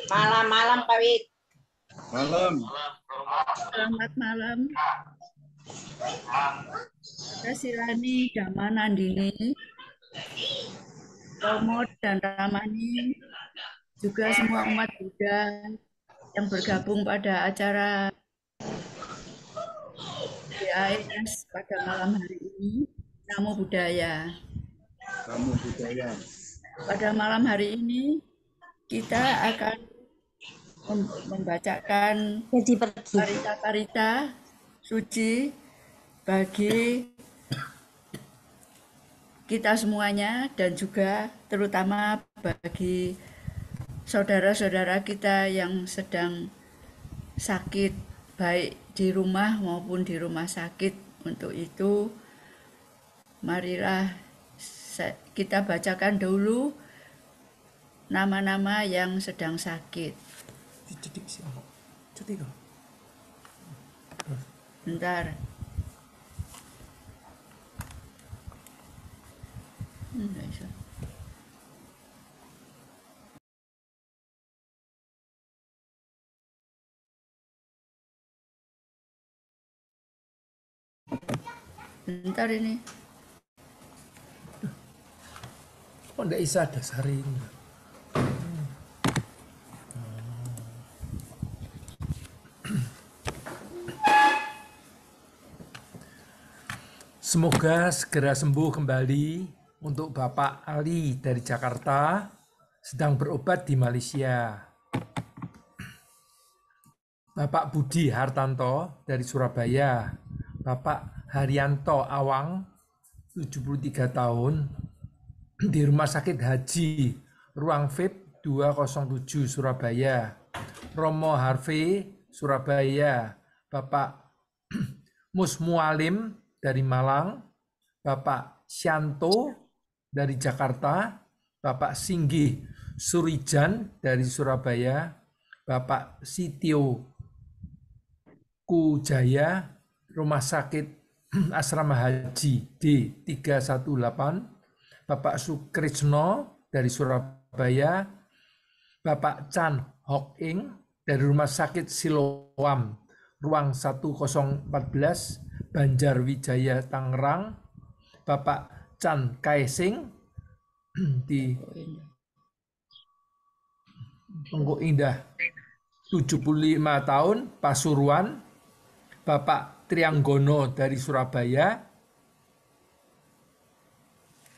Malam-malam Pak Wid. Malam. Selamat malam. Saya Silani Damanandini, Romo dan Ramani, juga semua umat Buddha yang bergabung pada acara BAS pada malam hari ini. Namo Buddhaya. Namo Buddhaya. Pada malam hari ini kita akan membacakan parita-parita suci bagi kita semuanya dan juga terutama bagi saudara-saudara kita yang sedang sakit baik di rumah maupun di rumah sakit. Untuk itu marilah kita bacakan dulu nama-nama yang sedang sakit. Bentar. Bentar ini. Kok enggak bisa ada saring? Semoga segera sembuh kembali untuk Bapak Ali dari Jakarta, sedang berobat di Malaysia. Bapak Budi Hartanto dari Surabaya, Bapak Haryanto Awang, 73 tahun, di Rumah Sakit Haji Ruang VIP 207 Surabaya. Romo Harvey, Surabaya, Bapak Mus Mualim dari Malang, Bapak Syanto dari Jakarta, Bapak Singgih Surijan dari Surabaya, Bapak Sitio Kujaya, Rumah Sakit Asrama Haji D318, Bapak Sukrisno dari Surabaya, Bapak Chan Hok Ing dari Rumah Sakit Siloam, Ruang 1014, Banjarwijaya Tangerang, Bapak Chan Kaesing di Pondok Indah 75 tahun, Pasuruan, Bapak Trianggono dari Surabaya.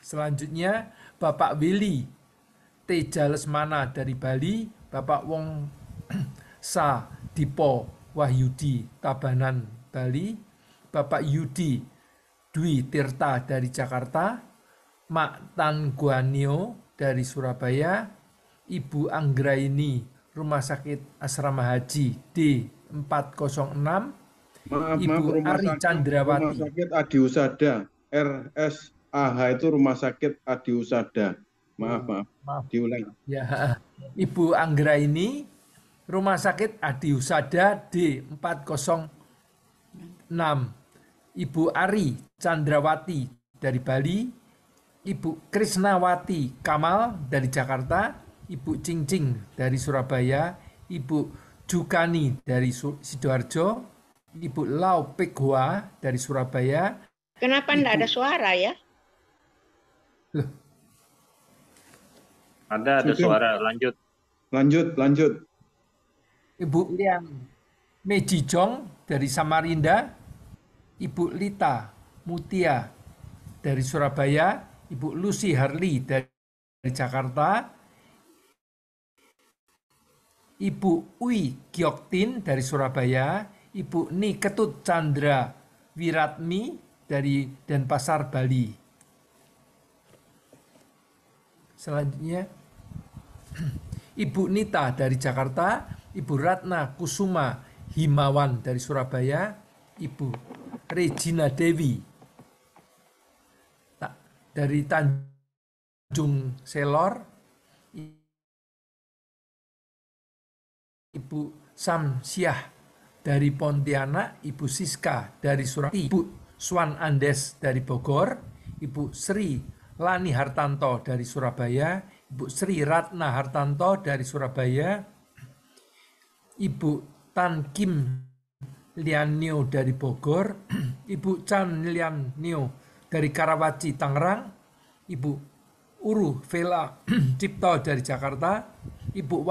Selanjutnya Bapak Willy Teja Lesmana dari Bali, Bapak Wong Sa Dipo Wahyudi Tabanan Bali, Bapak Yudi Dwi Tirta dari Jakarta, Mak Tan Guanio dari Surabaya, Ibu Anggraini Rumah Sakit Asrama Haji D406, Ibu Ari Chandrawati. Rumah Sakit Adi Husada, RSAH itu Rumah Sakit Adi Husada. Maaf. Diulang. Ya, Ibu Anggraini Rumah Sakit Adi Husada D406, Ibu Ari Chandrawati dari Bali, Ibu Krisnawati Kamal dari Jakarta, Ibu Cingcing dari Surabaya, Ibu Jukani dari Sidoarjo, Ibu Lau Peghua dari Surabaya. Kenapa enggak ada suara ya? Loh. Ada suara, lanjut. Lanjut. Ibu Lian Mejijong dari Samarinda, Ibu Lita Mutia dari Surabaya, Ibu Lucy Harley dari Jakarta, Ibu Ui Gyoktin dari Surabaya, Ibu Ni Ketut Chandra Wiratmi dari Denpasar, Bali. Selanjutnya Ibu Nita dari Jakarta, Ibu Ratna Kusuma Himawan dari Surabaya, Ibu Regina Dewi dari Tanjung Selor, Ibu Samsiah dari Pontianak, Ibu Siska dari Surabaya, Ibu Swan Andes dari Bogor, Ibu Sri Lani Hartanto dari Surabaya, Ibu Sri Ratna Hartanto dari Surabaya, Ibu Tan Kim Lianio dari Bogor, Ibu Chan Lianio dari Karawaci, Tangerang, Ibu Uru Vela Cipto dari Jakarta, Ibu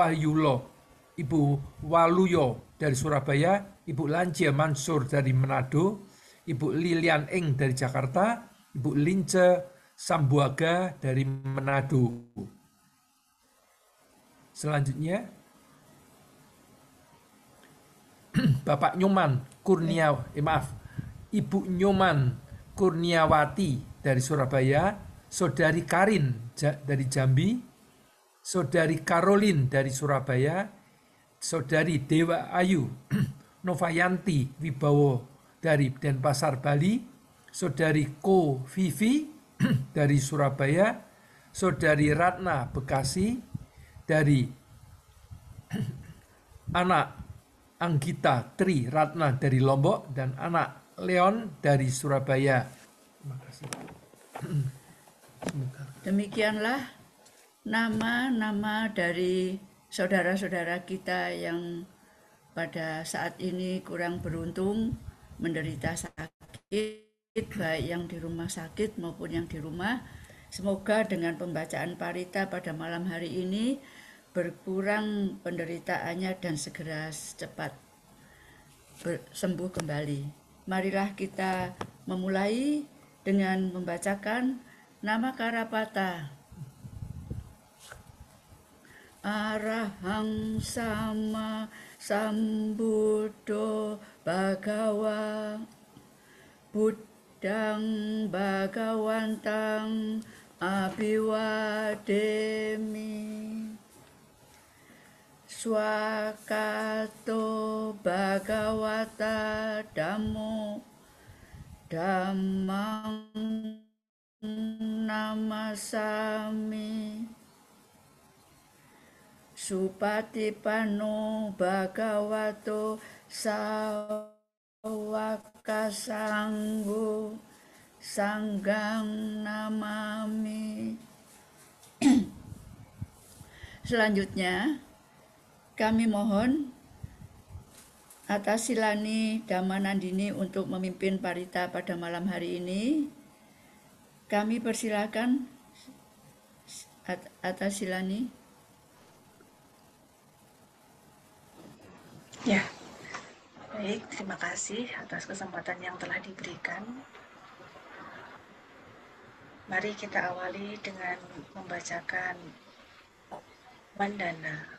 Ibu Waluyo dari Surabaya, Ibu Lanjia Mansur dari Manado, Ibu Lilian Eng dari Jakarta, Ibu Lince Sambuaga dari Manado. Selanjutnya, Bapak Nyoman Ibu Nyoman Kurniawati dari Surabaya, Saudari Karin dari Jambi, Saudari Karolin dari Surabaya, Saudari Dewa Ayu Novayanti Wibowo dari Denpasar, Bali, Saudari Ko Vivi dari Surabaya, Saudari Ratna Bekasi, dari anak Anggita Tri Ratna dari Lombok, dan anak Leon dari Surabaya. Terima kasih. Demikianlah nama-nama dari saudara-saudara kita yang pada saat ini kurang beruntung menderita sakit, baik yang di rumah sakit maupun yang di rumah. Semoga dengan pembacaan parita pada malam hari ini berkurang penderitaannya dan segera cepat sembuh kembali. Marilah kita memulai dengan membacakan nama Karapata. Arahang sama sambuddho bhagawa buddhang bhagawantang abhiwademi. Swakato bhagawata dhammo dhammang namasami. Supatipanno bhagavato sawaka sanggo sanggang namami. Selanjutnya kami mohon atas Silani Damanandini untuk memimpin parita pada malam hari ini. Kami persilakan atas Silani. Ya, baik, terima kasih atas kesempatan yang telah diberikan. Mari kita awali dengan membacakan Mandana.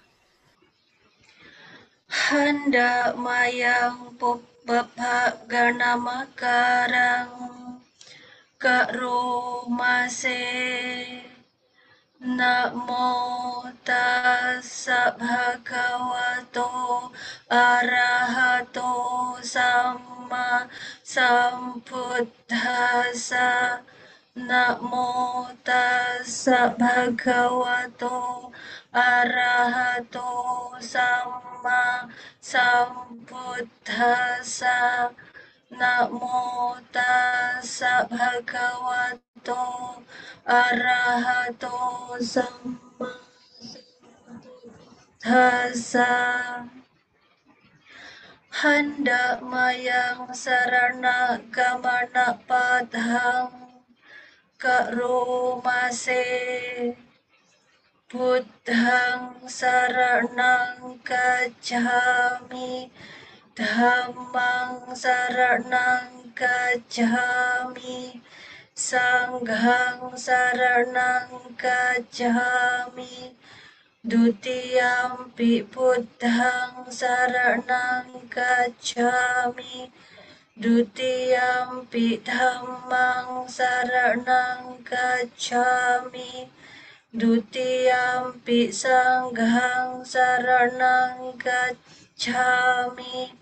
Hendak mayang bebak gana makarang ke rumase. Namo tassa bhagavato arahato samma sambuddhassa. Namo tassa bhagavato arahato samma sambuddhassa. Namo tassa bhagavato arahato samma sambuddhassa. Hendak mayang sarana gamana padhang ke rumase. Buddhang saranang gacchami, dhammang saranang gacchami, sanghang saranang gacchami. Dutiyampi buddhang saranang gacchami, dutiyampi dhammang saranang gacchami, dutiyampi sanghang saranang gacchami,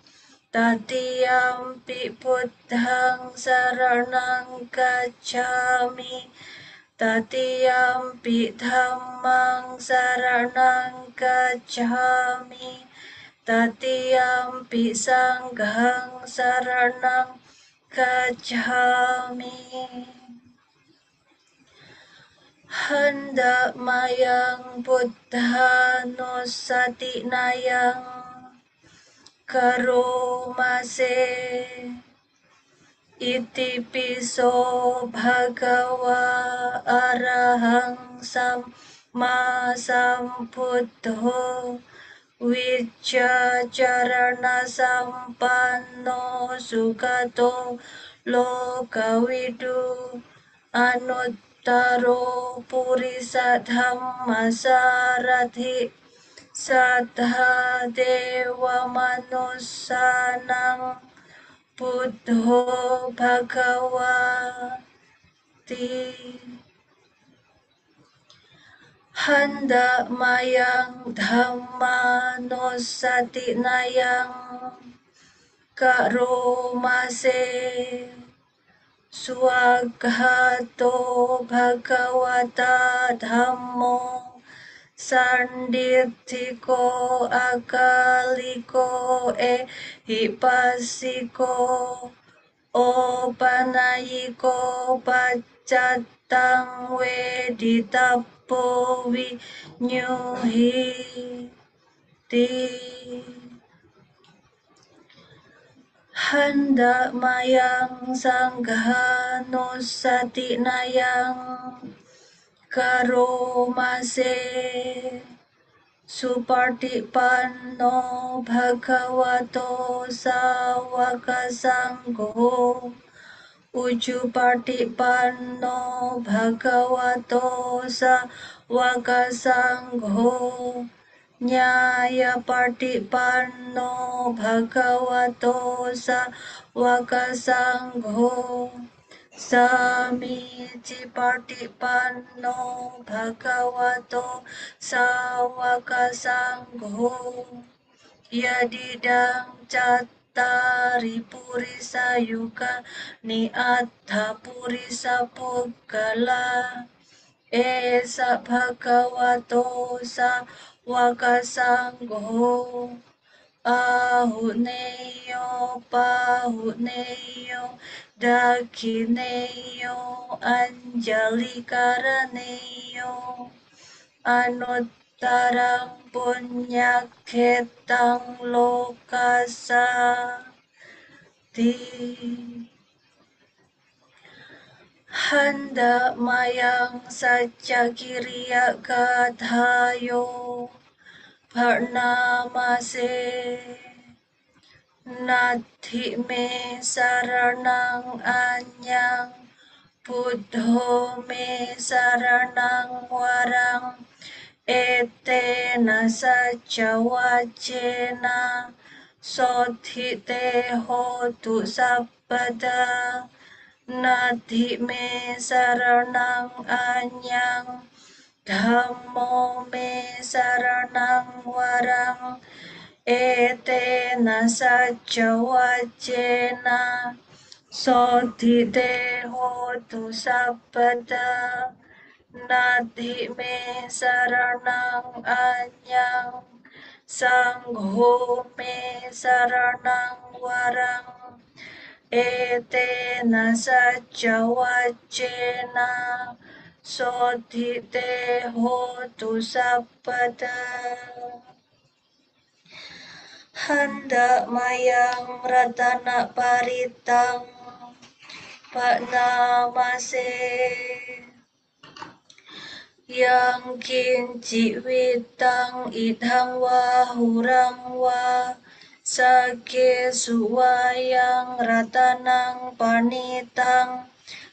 tatiyampi buddhang saranang gacchami, tatiyampi dhammang saranang gacchami, tatiyampi sanghang saranang gacchami. hendak mayang buddhanusati nayang karomase iti piso bhagawa arahang samma sambuddho Wiccacarana sampanno sugato lokawidu anuttaro purisa dhamma sarathi saddha dewa manusanang buddho bhagawati hendak mayang dhammanusati nayang karomase swagato bhagawata dhammo sandithiko akaliko hipasiko opanayiko pacatang weditapo winyuhiti hendak mayang sanghanusati nayang karomase supartipanno bhagavato sawaka sangho ujupartipanno bhagavato sawaka sangho nyayapartipanno bhagavato sawaka sangho Samicipartipanno bhagavato sawaka sangho yadidang cattari purisa yuga ni attha purisa puggala esa bhagavato sawaka sangho ahuneyo pahuneyo dakineyo anjalikaraneyo anuttarang punyaketang lokasati hendak mayang saccakiriya gadhayo Purnamase Nathi me saranang anyang Buddho me saranang warang Etena sajawacena Sodhite hotu sabada Nathi me saranang anyang Dhammo me saranang warang etena sajawacena sodhite hotu sabada nathi me saranang anyang sangho me saranang warang etena sajawacena sodhite hotu sabada hendak mayang ratana paritang panamase yang kinci witang idhang wahurang wa sake suwayang ratanang panitang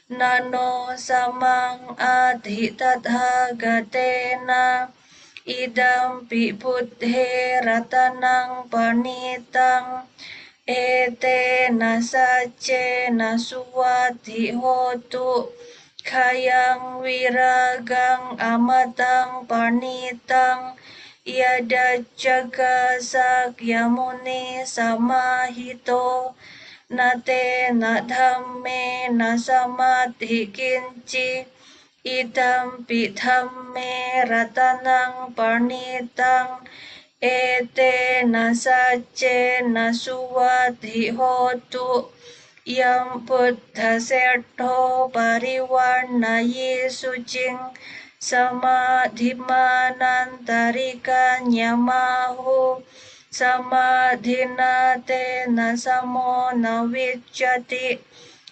nano samang adhitadhagatena idam buddhe ratanang panitang etena sacena suwadhi hotu kayang wiragang amatang panitang yada jaga sakyamuni samahito nate nadhamme nasamadhi kinci idam dhamme ratanang panitang etena sacena suwadhi hotu yang buddha setho pariwarnayi sucing samadhimanantarikannya mahu samadhina tena samo nawijjati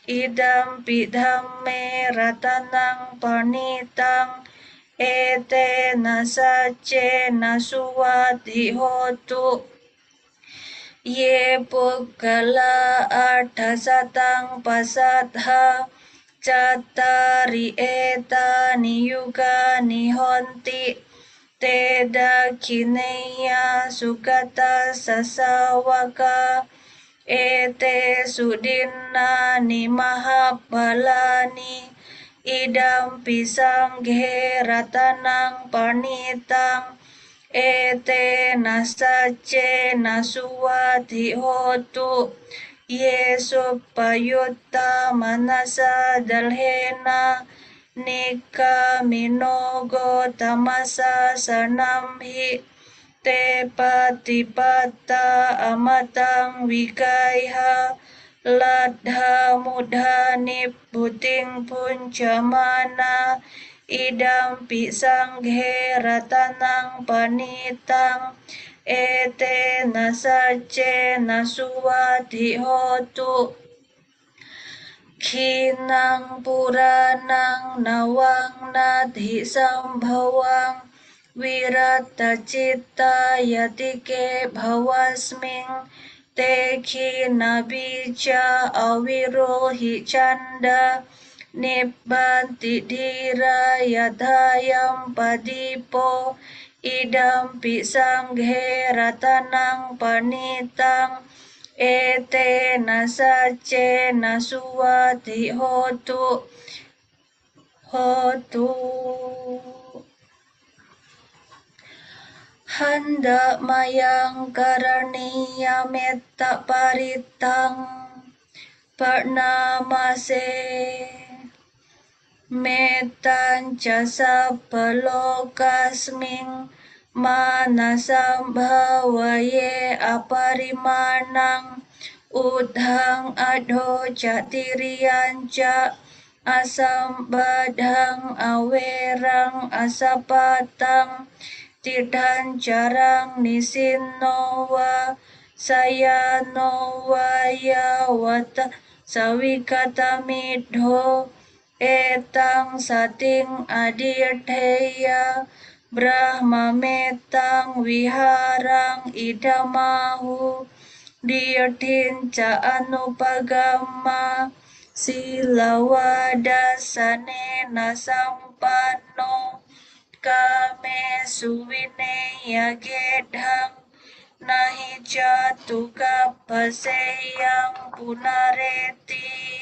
idam pidhamme ratanang panitang etena saccena suwati hotu ye puggala adhasatang pasadha cattari etani yugani honti te dakhineya sukata sasawaka ete sudinnani mahabbalani idam pisanghe ratanang panitang ete nasace nasuwati hotu Yesu payutta manasa dalhena nika minogo tamasa sanamhi te patipata amatang wikaiha ladha mudhani puting puncamana idam pisanghe ratanang panitang ete nasace nasuwati hotu khinang puranang nawang nadhi sambhawang wirata citta yatike bhavasming te khina bija awirohi canda nibbanti dhira yadhayam padipo idam pisanghe ratanang panitang ete nasace nasuwati hotu handa mayang karaniya metta paritang pernamase metan jasa pelokasming manasam bhawaye aparimanang udhang adho jatiriyanca asam badhang awerang asapatang tidhan jarang nisinnowa sayanowa yawata sawikata midho etang sating adirtheya brahma metang wiharang idamahu dirthin ca anupagama silawadassane nasampanno kame suvineya gedhang nahi jatu kapaseyang punareti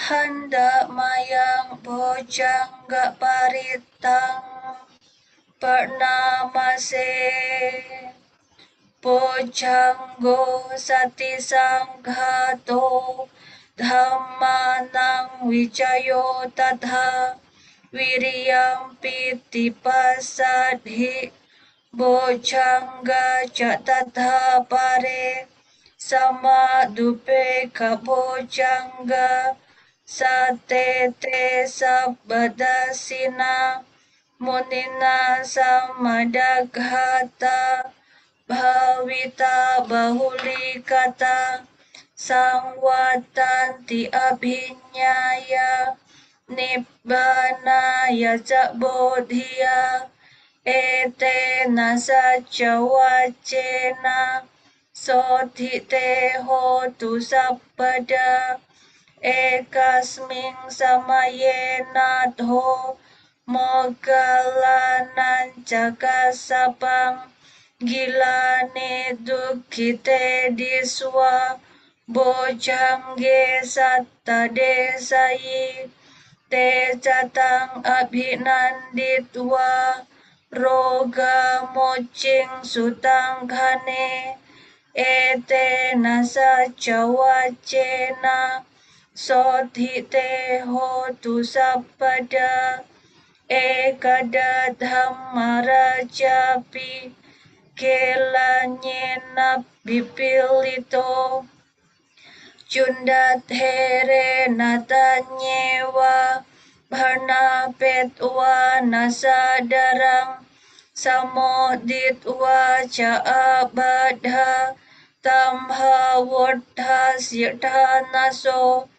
handa mayang bojangga paritang pernamase bojanggo sati sanghato dhammanang wicayo tadha wiriyam piti pasadhi bojangga catadha pare sama dupe kabojangga satete sabbadasina munina samadaghata bhavita bahulikata sangwatanti abhinyaya nibbanaya ca bodhiya ete nasaca wacena sodhite hotu sabpada ekasming samayenadho mogalanan cakasapang gilane dukkite diswa bojangge satta desayi te catang abhinanditwa roga mocing sutanghane ete nasaca wacena sodhite hotu sabpada ekada dhammarajapi kelanyena bipilito Jundat here natanyewa bharna petwa nasadarang samoditwa ca abadha tamha wodha siddha naso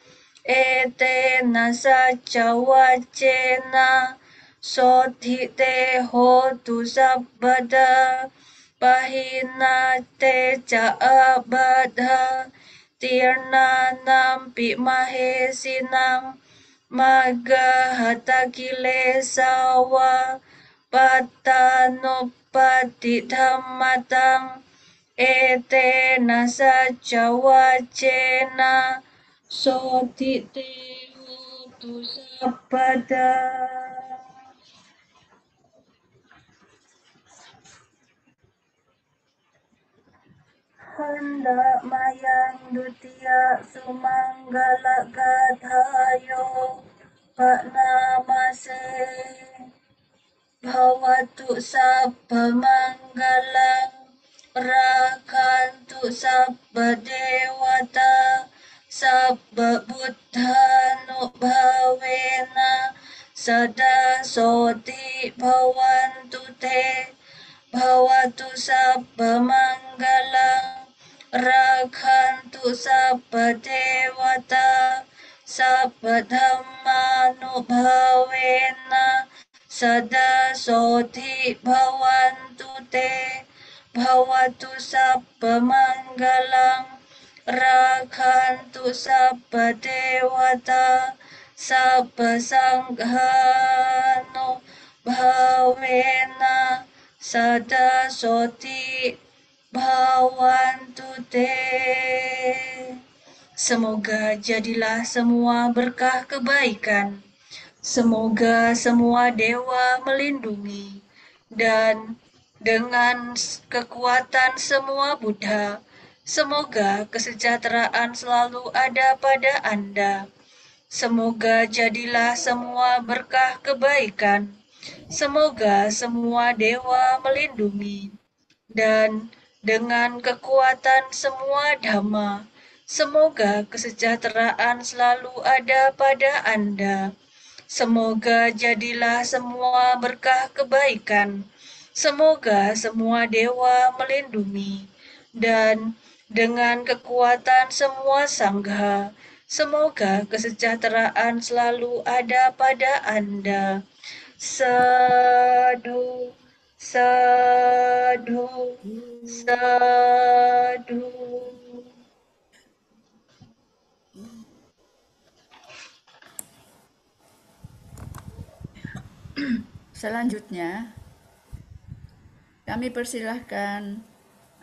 ete nasa cawacena sodhite hotu sabbada pahina te ca abadha tirna nampi mahesinang magahata kilesawa patanupati dhammatang ete nasa cawacena sodhite hotu sabbada. Hendak mayang dutia sumanggala gadhayo pak namase bhavatu sabba manggalang rakhantu sabba dewata sabba buddhanubhavena sada soti bhavantu te bhavatu sabba manggalang rakhantu sabba dewata sabba dhammanubhavena sada soti bhavantu te bhavatu sabba manggalang rakhantu sabba dewata sabba sanghano bhavena sada soti bhavantu te. Semoga jadilah semua berkah kebaikan. Semoga semua dewa melindungi dan dengan kekuatan semua Buddha, semoga kesejahteraan selalu ada pada Anda. Semoga jadilah semua berkah kebaikan. Semoga semua dewa melindungi dan dengan kekuatan semua Dhamma, semoga kesejahteraan selalu ada pada Anda. Semoga jadilah semua berkah kebaikan. Semoga semua dewa melindungi dan dengan kekuatan semua sangha, semoga kesejahteraan selalu ada pada Anda. Sadhu, sadhu, sadhu. Selanjutnya, kami persilahkan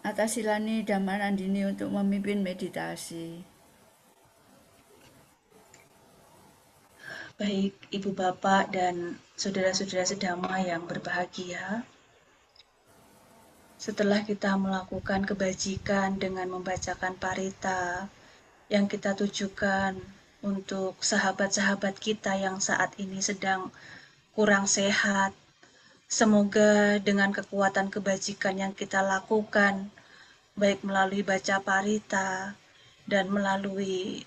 Atasilani Dhammarandini untuk memimpin meditasi. Baik Ibu Bapak dan saudara-saudara sedama yang berbahagia, setelah kita melakukan kebajikan dengan membacakan parita yang kita tujukan untuk sahabat-sahabat kita yang saat ini sedang kurang sehat, semoga dengan kekuatan kebajikan yang kita lakukan, baik melalui baca parita dan melalui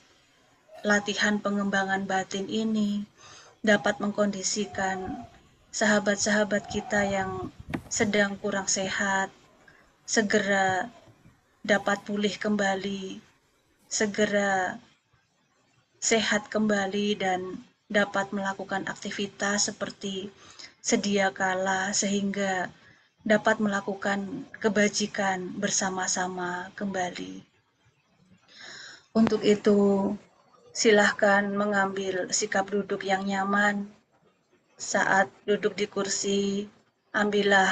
latihan pengembangan batin ini, dapat mengkondisikan sahabat-sahabat kita yang sedang kurang sehat, segera dapat pulih kembali, segera sehat kembali dan dapat melakukan aktivitas seperti sedia kala sehingga dapat melakukan kebajikan bersama-sama kembali. Untuk itu, silahkan mengambil sikap duduk yang nyaman. Saat duduk di kursi, ambillah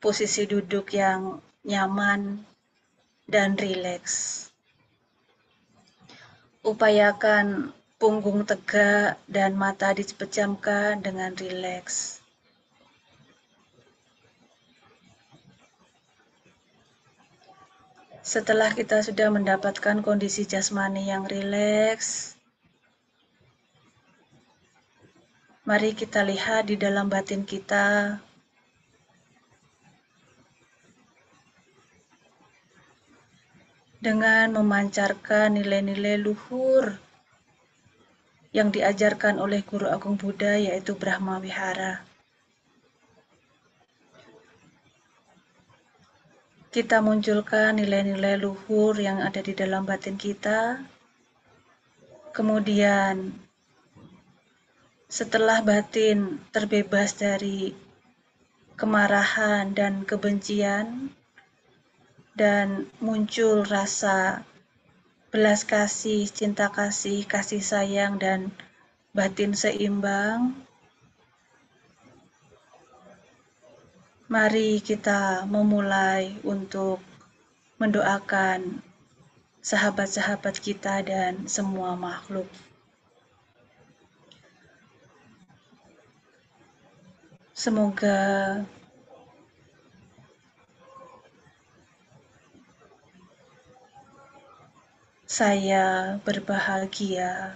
posisi duduk yang nyaman dan rileks. Upayakan punggung tegak dan mata dipejamkan dengan rileks. Setelah kita sudah mendapatkan kondisi jasmani yang rileks, mari kita lihat di dalam batin kita. dengan memancarkan nilai-nilai luhur yang diajarkan oleh Guru Agung Buddha, yaitu Brahma Wihara. Kita munculkan nilai-nilai luhur yang ada di dalam batin kita. Kemudian, setelah batin terbebas dari kemarahan dan kebencian, dan muncul rasa belas kasih, cinta kasih, kasih sayang, dan batin seimbang, mari kita memulai untuk mendoakan sahabat-sahabat kita dan semua makhluk. Semoga saya berbahagia,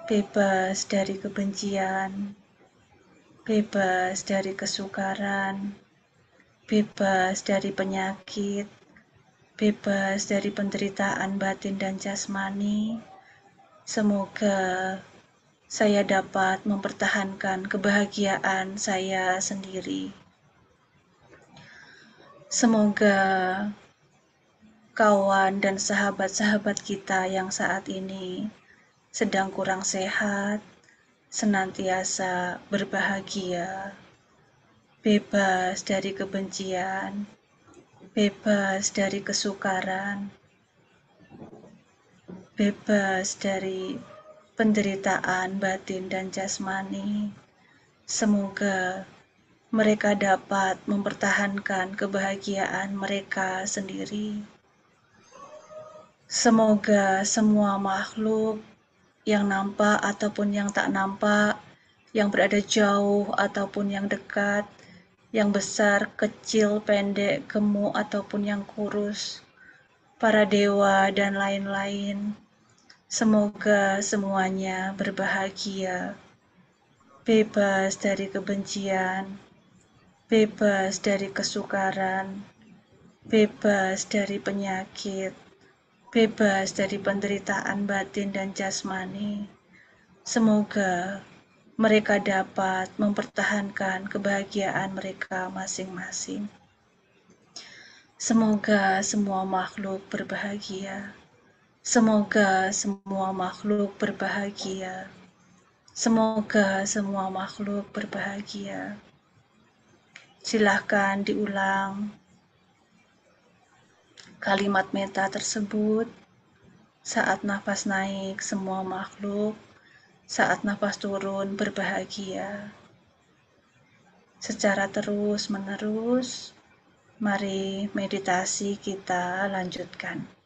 bebas dari kebencian, bebas dari kesukaran, bebas dari penyakit, bebas dari penderitaan batin dan jasmani. Semoga saya dapat mempertahankan kebahagiaan saya sendiri. Semoga kawan dan sahabat-sahabat kita yang saat ini sedang kurang sehat, senantiasa berbahagia, bebas dari kebencian, bebas dari kesukaran, bebas dari penderitaan batin dan jasmani. Semoga mereka dapat mempertahankan kebahagiaan mereka sendiri. Semoga semua makhluk yang nampak ataupun yang tak nampak, yang berada jauh ataupun yang dekat, yang besar, kecil, pendek, gemuk ataupun yang kurus, para dewa dan lain-lain, semoga semuanya berbahagia, bebas dari kebencian, bebas dari kesukaran, bebas dari penyakit, bebas dari penderitaan batin dan jasmani. Semoga mereka dapat mempertahankan kebahagiaan mereka masing-masing. Semoga semua makhluk berbahagia. Semoga semua makhluk berbahagia. Semoga semua makhluk berbahagia. Silahkan diulang kalimat meta tersebut. Saat nafas naik, semua makhluk. Saat nafas turun, berbahagia. Secara terus-menerus, mari meditasi kita lanjutkan.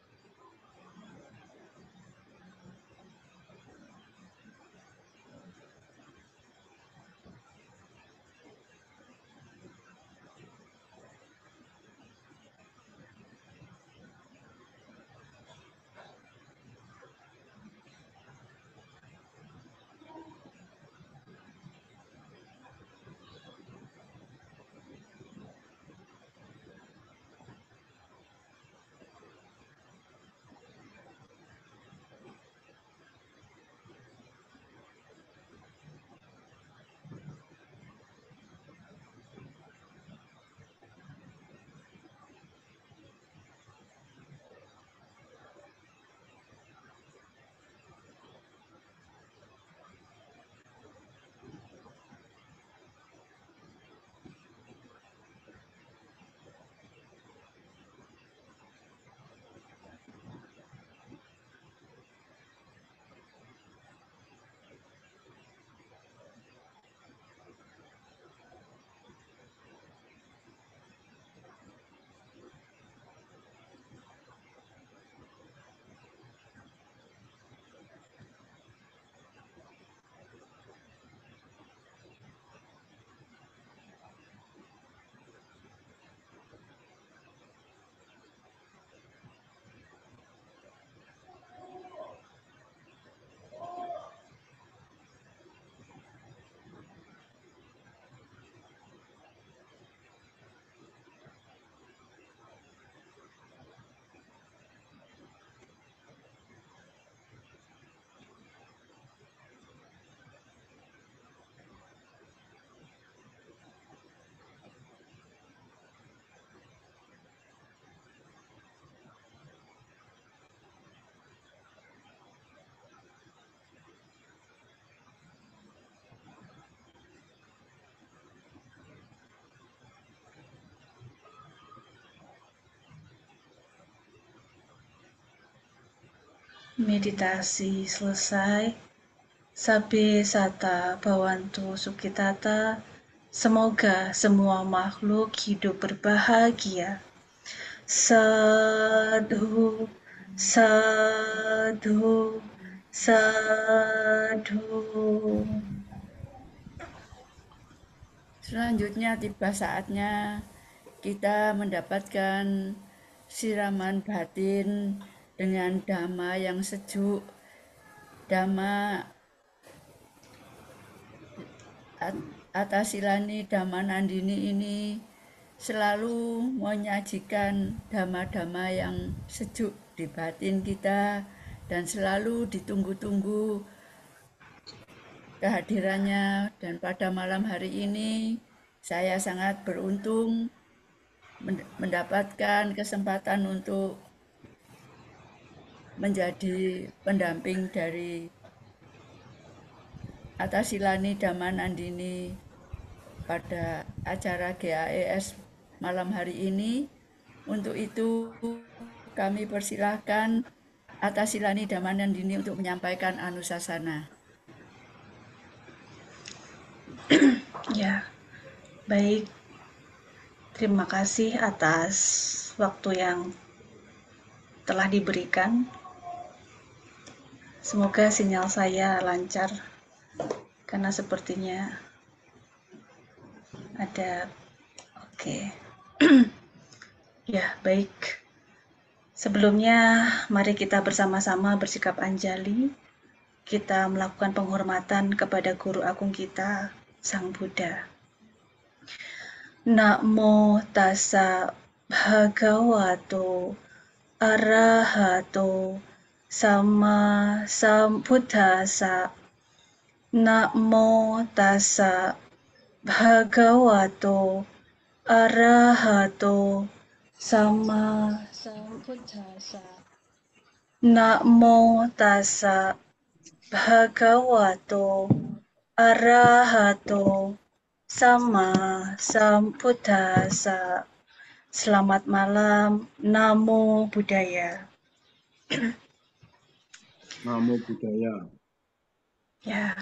Meditasi selesai. Sabbe sata bhavantu sukhitata. Semoga semua makhluk hidup berbahagia. Sadhu, sadhu, sadhu. Selanjutnya tiba saatnya kita mendapatkan siraman batin dengan dhamma yang sejuk, dhamma Atasilani Dhamma Nandini ini selalu menyajikan dhamma-dhamma yang sejuk di batin kita dan selalu ditunggu-tunggu kehadirannya. Dan pada malam hari ini saya sangat beruntung mendapatkan kesempatan untuk menjadi pendamping dari Atasilani Dhamma Nandini pada acara GAES malam hari ini. Untuk itu kami persilahkan Atasilani Dhamma Nandini untuk menyampaikan anusasana. Ya, baik. Terima kasih atas waktu yang telah diberikan. Semoga sinyal saya lancar, karena sepertinya ada. Oke. Ya, baik. Sebelumnya, mari kita bersama-sama bersikap anjali. Kita melakukan penghormatan kepada Guru Agung kita, Sang Buddha. Namo tassa bhagavato arahato sama sambuddhassa. Namo tassa bhagavato arahato sama sambuddhassa. Namo tassa bhagavato arahato sama sambuddhassa. Selamat malam, Namo Buddhaya. Namo Buddhaya. Ya,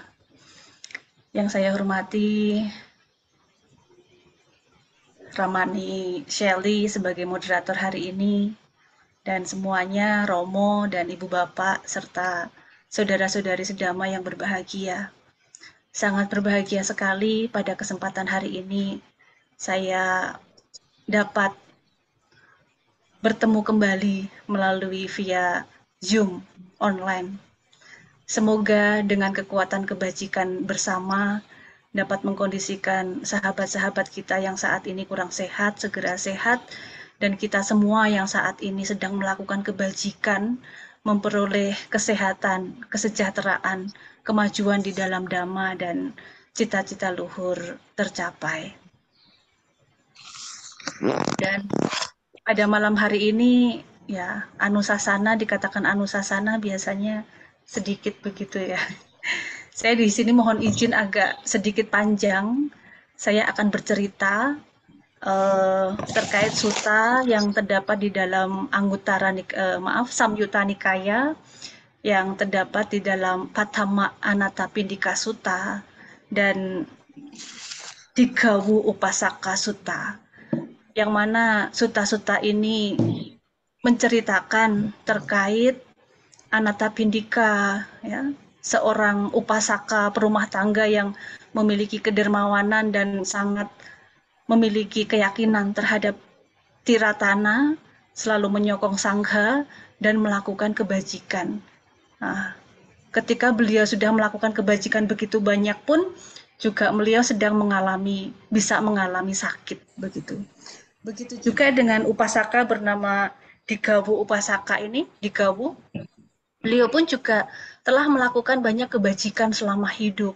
yang saya hormati Ramani Shelley sebagai moderator hari ini, dan semuanya Romo dan Ibu Bapak serta saudara-saudari sedama yang berbahagia. Sangat berbahagia sekali pada kesempatan hari ini saya dapat bertemu kembali melalui via Zoom online. Semoga dengan kekuatan kebajikan bersama dapat mengkondisikan sahabat-sahabat kita yang saat ini kurang sehat, segera sehat, dan kita semua yang saat ini sedang melakukan kebajikan, memperoleh kesehatan, kesejahteraan, kemajuan di dalam Dhamma, dan cita-cita luhur tercapai. Dan pada malam hari ini, ya, anusasana, dikatakan anusasana biasanya sedikit begitu ya. Saya di sini mohon izin agak sedikit panjang. Saya akan bercerita terkait sutta yang terdapat di dalam Samyutta Nikaya yang terdapat di dalam Pattama Anattapindika Sutta dan Digawu Upasaka Sutta, yang mana sutta-sutta ini menceritakan terkait Anattapindika, ya, seorang upasaka perumah tangga yang memiliki kedermawanan dan sangat memiliki keyakinan terhadap tiratana, selalu menyokong sangha dan melakukan kebajikan. Nah, ketika beliau sudah melakukan kebajikan begitu banyak pun juga beliau sedang bisa mengalami sakit begitu. Begitu juga dengan upasaka bernama Digawu Upasaka ini, Digawu. Beliau pun juga telah melakukan banyak kebajikan selama hidup.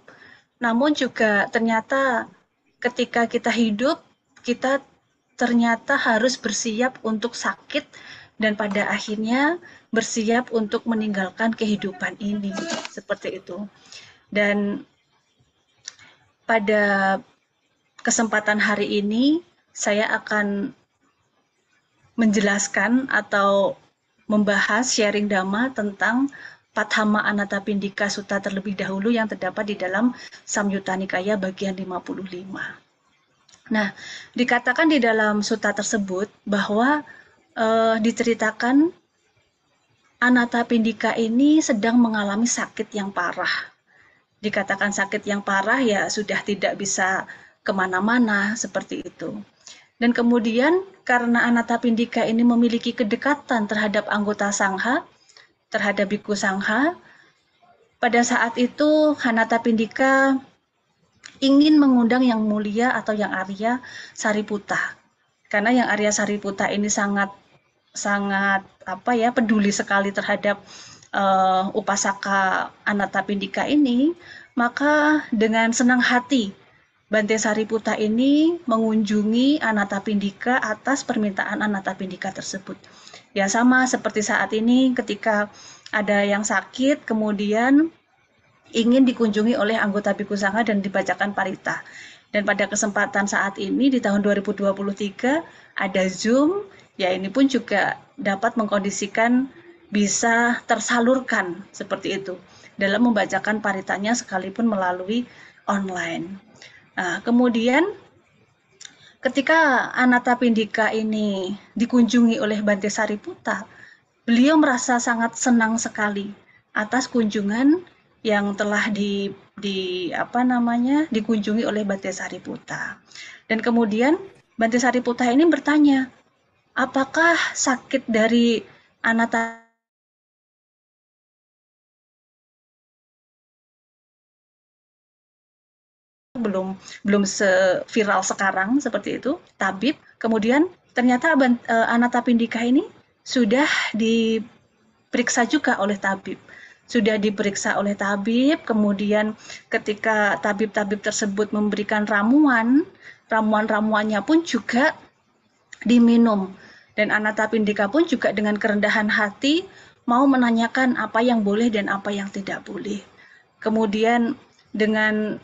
Namun juga ternyata ketika kita hidup, kita ternyata harus bersiap untuk sakit dan pada akhirnya bersiap untuk meninggalkan kehidupan ini. Seperti itu. Dan pada kesempatan hari ini, saya akan menjelaskan atau membahas sharing Dhamma tentang Patthama Anathapindika Sutta terlebih dahulu yang terdapat di dalam Samyutta Nikaya bagian 55. Nah, dikatakan di dalam sutta tersebut bahwa diceritakan Anathapindika ini sedang mengalami sakit yang parah. Dikatakan sakit yang parah ya sudah tidak bisa kemana-mana seperti itu. Dan kemudian karena Anathapindika ini memiliki kedekatan terhadap anggota Sangha, terhadap Bhikkhu Sangha, pada saat itu Anathapindika ingin mengundang yang mulia atau yang Arya Sariputta. Karena yang Arya Sariputta ini sangat peduli sekali terhadap upasaka Anathapindika ini, maka dengan senang hati Bante Sariputta ini mengunjungi Anathapindika atas permintaan Anathapindika tersebut. Ya sama seperti saat ini ketika ada yang sakit kemudian ingin dikunjungi oleh anggota Bhikkhu Sangha dan dibacakan parita. Dan pada kesempatan saat ini di tahun 2023 ada Zoom, ya ini pun juga dapat mengkondisikan bisa tersalurkan seperti itu dalam membacakan paritanya sekalipun melalui online. Nah, kemudian ketika Anathapindika ini dikunjungi oleh Bante Sariputta, beliau merasa sangat senang sekali atas kunjungan yang telah dikunjungi oleh Bante Sariputta. Dan kemudian Bante Sariputta ini bertanya, apakah sakit dari Anathapindika belum seviral sekarang seperti itu, tabib. Kemudian ternyata Anathapindika ini sudah diperiksa juga oleh tabib. Kemudian ketika tabib-tabib tersebut memberikan ramuannya pun juga diminum. Dan Anathapindika pun juga dengan kerendahan hati mau menanyakan apa yang boleh dan apa yang tidak boleh. Kemudian dengan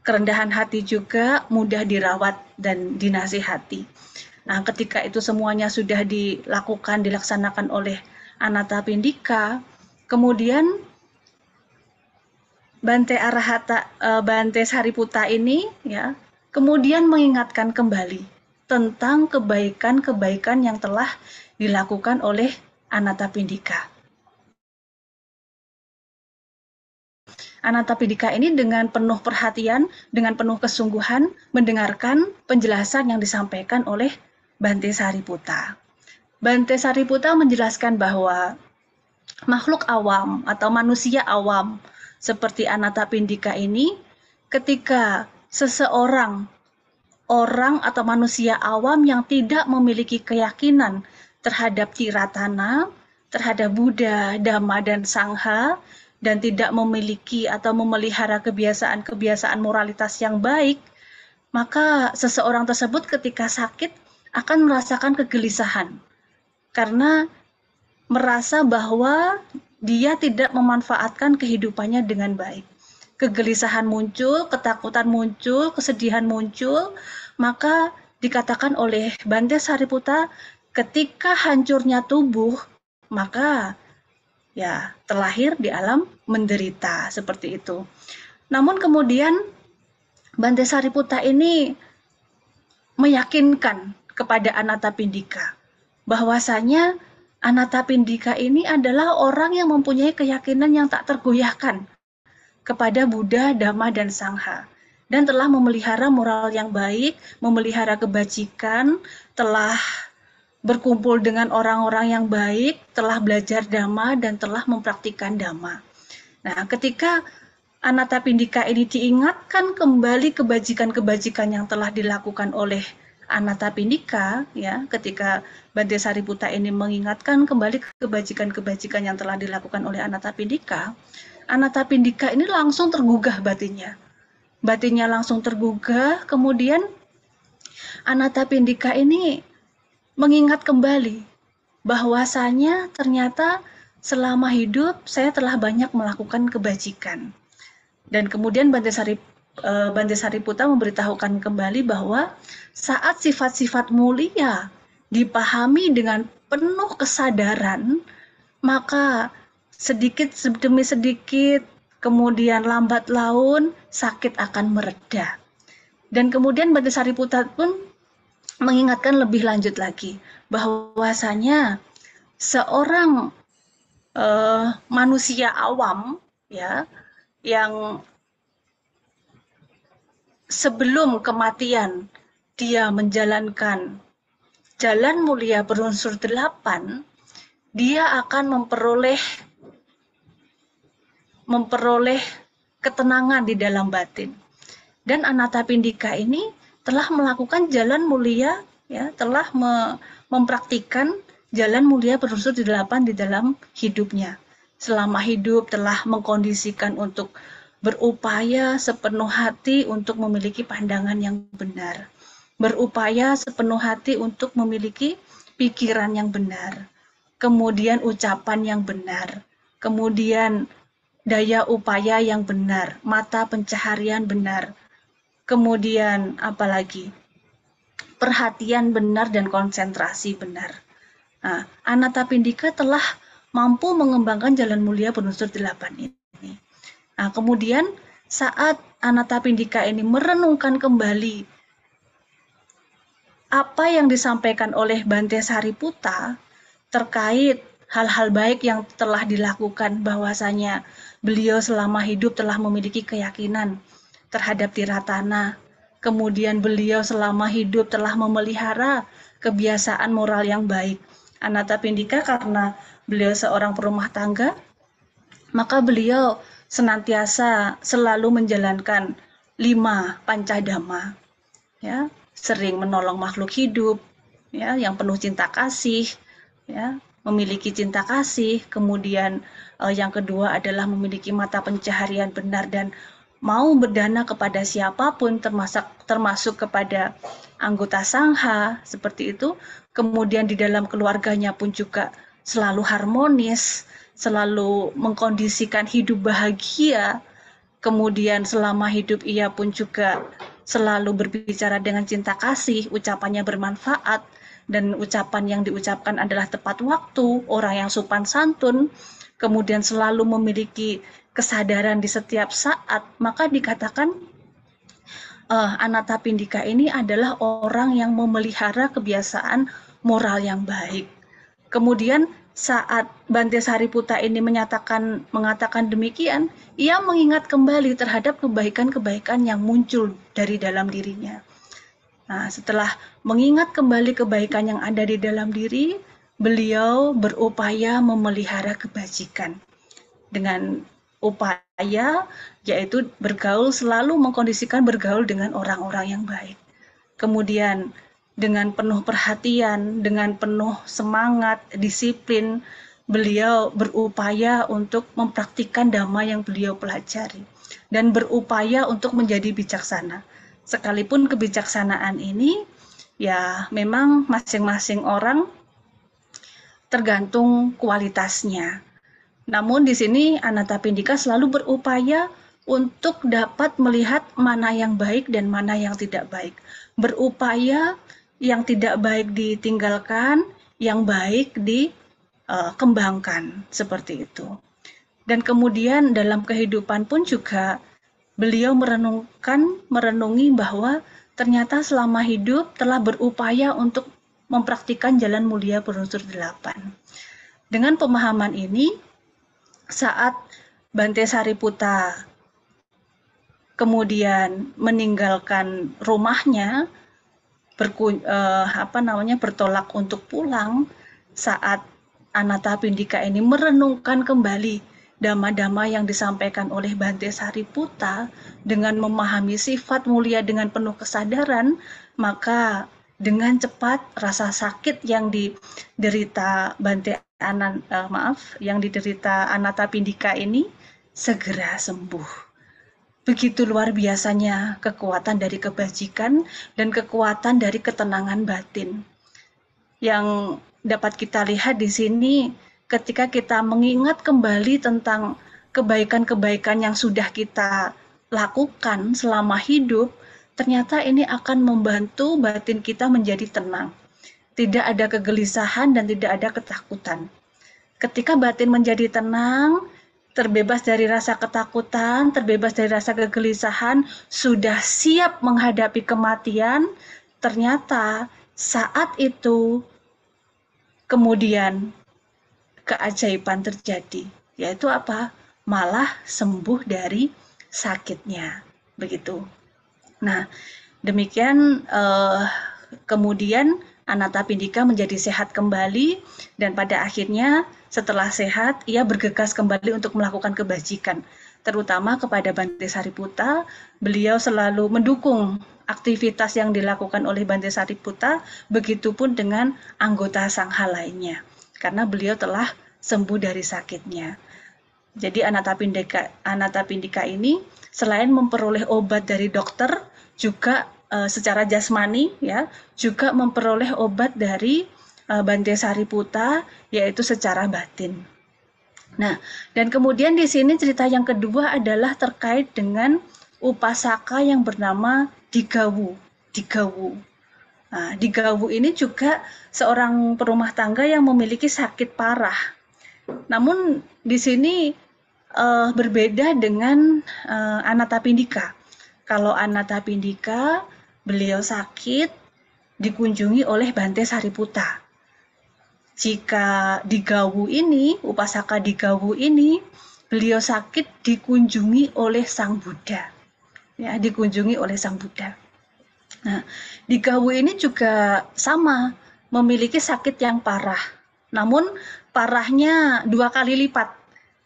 kerendahan hati juga mudah dirawat dan dinasihati. Nah, ketika itu semuanya sudah dilaksanakan oleh Anathapindika, kemudian Bante Sariputta ini ya kemudian mengingatkan kembali tentang kebaikan-kebaikan yang telah dilakukan oleh Anathapindika. Anathapindika ini dengan penuh perhatian, dengan penuh kesungguhan mendengarkan penjelasan yang disampaikan oleh Bante Sariputta. Bante Sariputta menjelaskan bahwa makhluk awam atau manusia awam seperti Anathapindika ini, ketika seseorang atau manusia awam yang tidak memiliki keyakinan terhadap Tiratana, terhadap Buddha, Dhamma, dan Sangha, dan tidak memiliki atau memelihara kebiasaan moralitas yang baik, maka seseorang tersebut ketika sakit akan merasakan kegelisahan karena merasa bahwa dia tidak memanfaatkan kehidupannya dengan baik. Kegelisahan muncul, ketakutan muncul, kesedihan muncul, maka dikatakan oleh Bante Sariputta, ketika hancurnya tubuh, maka ya terlahir di alam menderita seperti itu. Namun kemudian Bante Sariputta ini meyakinkan kepada Anathapindika bahwasanya Anathapindika ini adalah orang yang mempunyai keyakinan yang tak tergoyahkan kepada Buddha, Dhamma, dan Sangha, dan telah memelihara moral yang baik, memelihara kebajikan, telah berkumpul dengan orang-orang yang baik, telah belajar Dhamma, dan telah mempraktikkan Dhamma. Nah, ketika Anathapindika ini diingatkan kembali kebajikan-kebajikan yang telah dilakukan oleh Anathapindika, ya, ketika Bante Sariputta ini mengingatkan kembali kebajikan-kebajikan yang telah dilakukan oleh Anathapindika, Anathapindika ini langsung tergugah batinnya. Batinnya langsung tergugah, kemudian Anathapindika ini mengingat kembali bahwasanya ternyata selama hidup saya telah banyak melakukan kebajikan. Dan kemudian Bante Sariputta memberitahukan kembali bahwa saat sifat-sifat mulia dipahami dengan penuh kesadaran, maka sedikit demi sedikit, kemudian lambat laun, sakit akan mereda. Dan kemudian Bante Sariputta pun mengingatkan lebih lanjut lagi, bahwasanya seorang manusia awam, ya, yang sebelum kematian dia menjalankan jalan mulia berunsur 8, dia akan memperoleh ketenangan di dalam batin. Dan Anathapindika ini telah melakukan jalan mulia, ya, telah mempraktikkan jalan mulia berunsur 8 di dalam hidupnya. Selama hidup telah mengkondisikan untuk berupaya sepenuh hati untuk memiliki pandangan yang benar, berupaya sepenuh hati untuk memiliki pikiran yang benar, kemudian ucapan yang benar, kemudian daya upaya yang benar, mata pencaharian benar, kemudian apalagi perhatian benar dan konsentrasi benar. Nah, Anathapindika telah mampu mengembangkan jalan mulia berunsur 8 ini. Nah, kemudian saat Anathapindika ini merenungkan kembali apa yang disampaikan oleh Bante Sariputta terkait hal-hal baik yang telah dilakukan, bahwasanya beliau selama hidup telah memiliki keyakinan terhadap Tiratana, kemudian beliau selama hidup telah memelihara kebiasaan moral yang baik. Anathapindika karena beliau seorang perumah tangga, maka beliau senantiasa selalu menjalankan 5 pancadhamma, ya, sering menolong makhluk hidup, ya, yang penuh cinta kasih, ya, memiliki cinta kasih. Kemudian yang kedua adalah memiliki mata pencaharian benar dan mau berdana kepada siapapun, termasuk kepada anggota sangha, seperti itu. Kemudian di dalam keluarganya pun juga selalu harmonis, selalu mengkondisikan hidup bahagia. Kemudian selama hidup ia pun juga selalu berbicara dengan cinta kasih, ucapannya bermanfaat, dan ucapan yang diucapkan adalah tepat waktu, orang yang sopan santun, kemudian selalu memiliki kesadaran di setiap saat. Maka dikatakan Anathapindika ini adalah orang yang memelihara kebiasaan moral yang baik. Kemudian saat Bante Sariputta ini mengatakan demikian, ia mengingat kembali terhadap kebaikan-kebaikan yang muncul dari dalam dirinya. Nah, setelah mengingat kembali kebaikan yang ada di dalam diri, beliau berupaya memelihara kebajikan dengan upaya, yaitu bergaul, selalu mengkondisikan bergaul dengan orang-orang yang baik. Kemudian dengan penuh perhatian, dengan penuh semangat, disiplin, beliau berupaya untuk mempraktikkan dhamma yang beliau pelajari dan berupaya untuk menjadi bijaksana. Sekalipun kebijaksanaan ini ya memang masing-masing orang tergantung kualitasnya. Namun di sini Anathapindika selalu berupaya untuk dapat melihat mana yang baik dan mana yang tidak baik. Berupaya yang tidak baik ditinggalkan, yang baik dikembangkan, seperti itu. Dan kemudian dalam kehidupan pun juga beliau merenungi bahwa ternyata selama hidup telah berupaya untuk mempraktikkan jalan mulia berunsur 8. Dengan pemahaman ini, saat Bante Sariputta kemudian meninggalkan rumahnya, bertolak untuk pulang, saat Anathapindika ini merenungkan kembali dhamma-dhamma yang disampaikan oleh Bante Sariputta dengan memahami sifat mulia dengan penuh kesadaran, maka dengan cepat rasa sakit yang diderita yang diderita Anathapindika ini segera sembuh. Begitu luar biasanya kekuatan dari kebajikan dan kekuatan dari ketenangan batin. Yang dapat kita lihat di sini ketika kita mengingat kembali tentang kebaikan-kebaikan yang sudah kita lakukan selama hidup, ternyata ini akan membantu batin kita menjadi tenang. tidak ada kegelisahan dan tidak ada ketakutan. Ketika batin menjadi tenang, terbebas dari rasa ketakutan, terbebas dari rasa kegelisahan, sudah siap menghadapi kematian, ternyata saat itu kemudian keajaiban terjadi, yaitu apa? Malah sembuh dari sakitnya, begitu. Nah, demikian kemudian Anathapindika menjadi sehat kembali, dan pada akhirnya setelah sehat ia bergegas kembali untuk melakukan kebajikan, terutama kepada Bante Sariputta. Beliau selalu mendukung aktivitas yang dilakukan oleh Bante Sariputta, begitupun dengan anggota sangha lainnya, karena beliau telah sembuh dari sakitnya. Jadi Anathapindika ini selain memperoleh obat dari dokter, juga secara jasmani, ya, juga memperoleh obat dari Bante Sariputta, yaitu secara batin. Nah, dan kemudian di sini cerita yang kedua adalah terkait dengan upasaka yang bernama Digawu. Nah, Digawu ini juga seorang perumah tangga yang memiliki sakit parah. Namun di sini berbeda dengan Anathapindika. Kalau Anathapindika, beliau sakit dikunjungi oleh Bante Sariputta. Jika Digawu ini, upasaka Digawu ini, beliau sakit dikunjungi oleh Sang Buddha. Ya, dikunjungi oleh Sang Buddha. Nah, Digawu ini juga sama, memiliki sakit yang parah. Namun parahnya 2 kali lipat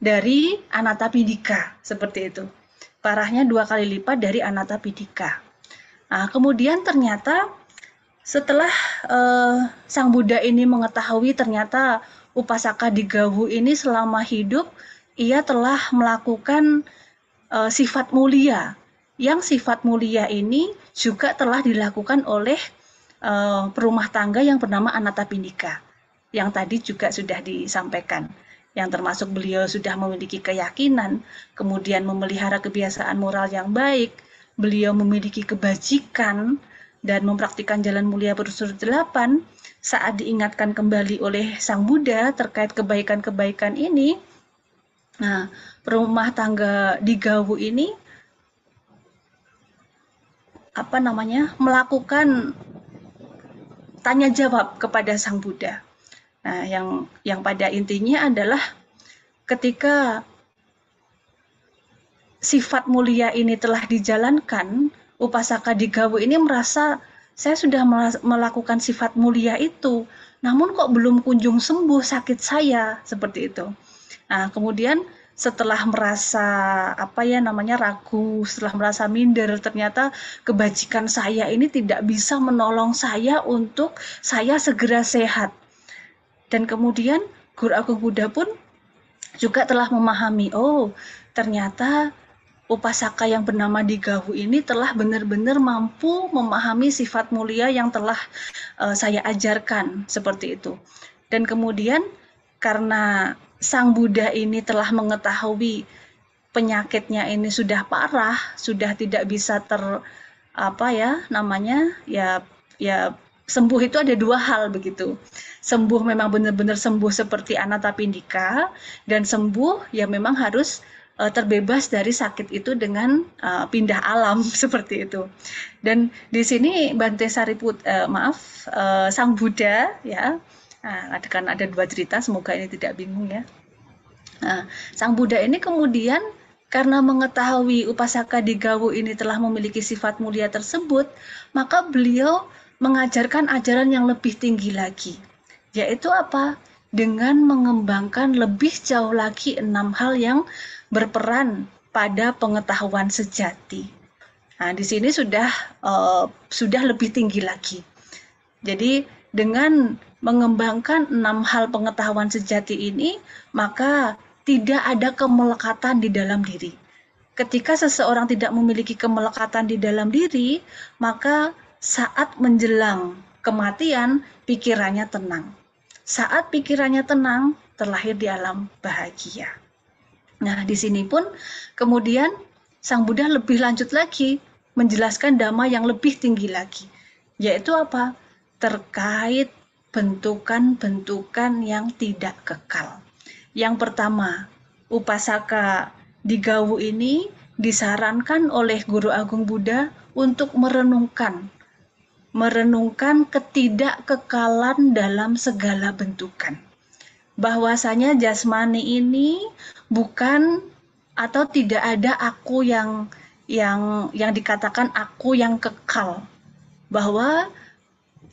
dari Anathapindika, seperti itu. Parahnya 2 kali lipat dari Anathapindika. Nah, kemudian ternyata setelah Sang Buddha ini mengetahui ternyata upasaka Digawu ini selama hidup ia telah melakukan sifat mulia, yang sifat mulia ini juga telah dilakukan oleh perumah tangga yang bernama Anathapindika, yang tadi juga sudah disampaikan, yang termasuk beliau sudah memiliki keyakinan, kemudian memelihara kebiasaan moral yang baik, beliau memiliki kebajikan, dan mempraktikkan jalan mulia berunsur 8. Saat diingatkan kembali oleh Sang Buddha terkait kebaikan-kebaikan ini, nah, perumah tangga Digawu ini melakukan tanya jawab kepada Sang Buddha. Nah, yang pada intinya adalah ketika sifat mulia ini telah dijalankan, upasaka Digawu ini merasa, saya sudah melakukan sifat mulia itu, namun kok belum kunjung sembuh sakit saya, seperti itu. Nah, kemudian setelah merasa ragu, setelah merasa minder, ternyata kebajikan saya ini tidak bisa menolong saya untuk saya segera sehat. Dan kemudian Guru Agung Buddha pun juga telah memahami, oh ternyata upasaka yang bernama Digawu ini telah benar-benar mampu memahami sifat mulia yang telah saya ajarkan, seperti itu. Dan kemudian karena Sang Buddha ini telah mengetahui penyakitnya ini sudah parah, sudah tidak bisa sembuh itu ada 2 hal begitu. Sembuh memang benar-benar sembuh seperti Anathapindika, dan sembuh ya memang harus terbebas dari sakit itu dengan pindah alam, seperti itu. Dan di sini Bante Sariputta, Sang Buddha, ya, kan ada 2 cerita, semoga ini tidak bingung ya. Nah, Sang Buddha ini kemudian karena mengetahui upasaka Digawu ini telah memiliki sifat mulia tersebut, maka beliau mengajarkan ajaran yang lebih tinggi lagi, yaitu apa? Dengan mengembangkan lebih jauh lagi 6 hal yang berperan pada pengetahuan sejati. Nah, di sini sudah lebih tinggi lagi. Jadi dengan mengembangkan 6 hal pengetahuan sejati ini, maka tidak ada kemelekatan di dalam diri. Ketika seseorang tidak memiliki kemelekatan di dalam diri, maka saat menjelang kematian, pikirannya tenang. Saat pikirannya tenang, terlahir di alam bahagia. Nah, di sini pun kemudian Sang Buddha lebih lanjut lagi menjelaskan dhamma yang lebih tinggi lagi, yaitu apa? Terkait bentukan-bentukan yang tidak kekal. Yang pertama, upasaka di Gawu ini disarankan oleh Guru Agung Buddha untuk merenungkan ketidakkekalan dalam segala bentukan. Bahwasanya jasmani ini bukan atau tidak ada aku yang dikatakan aku yang kekal. Bahwa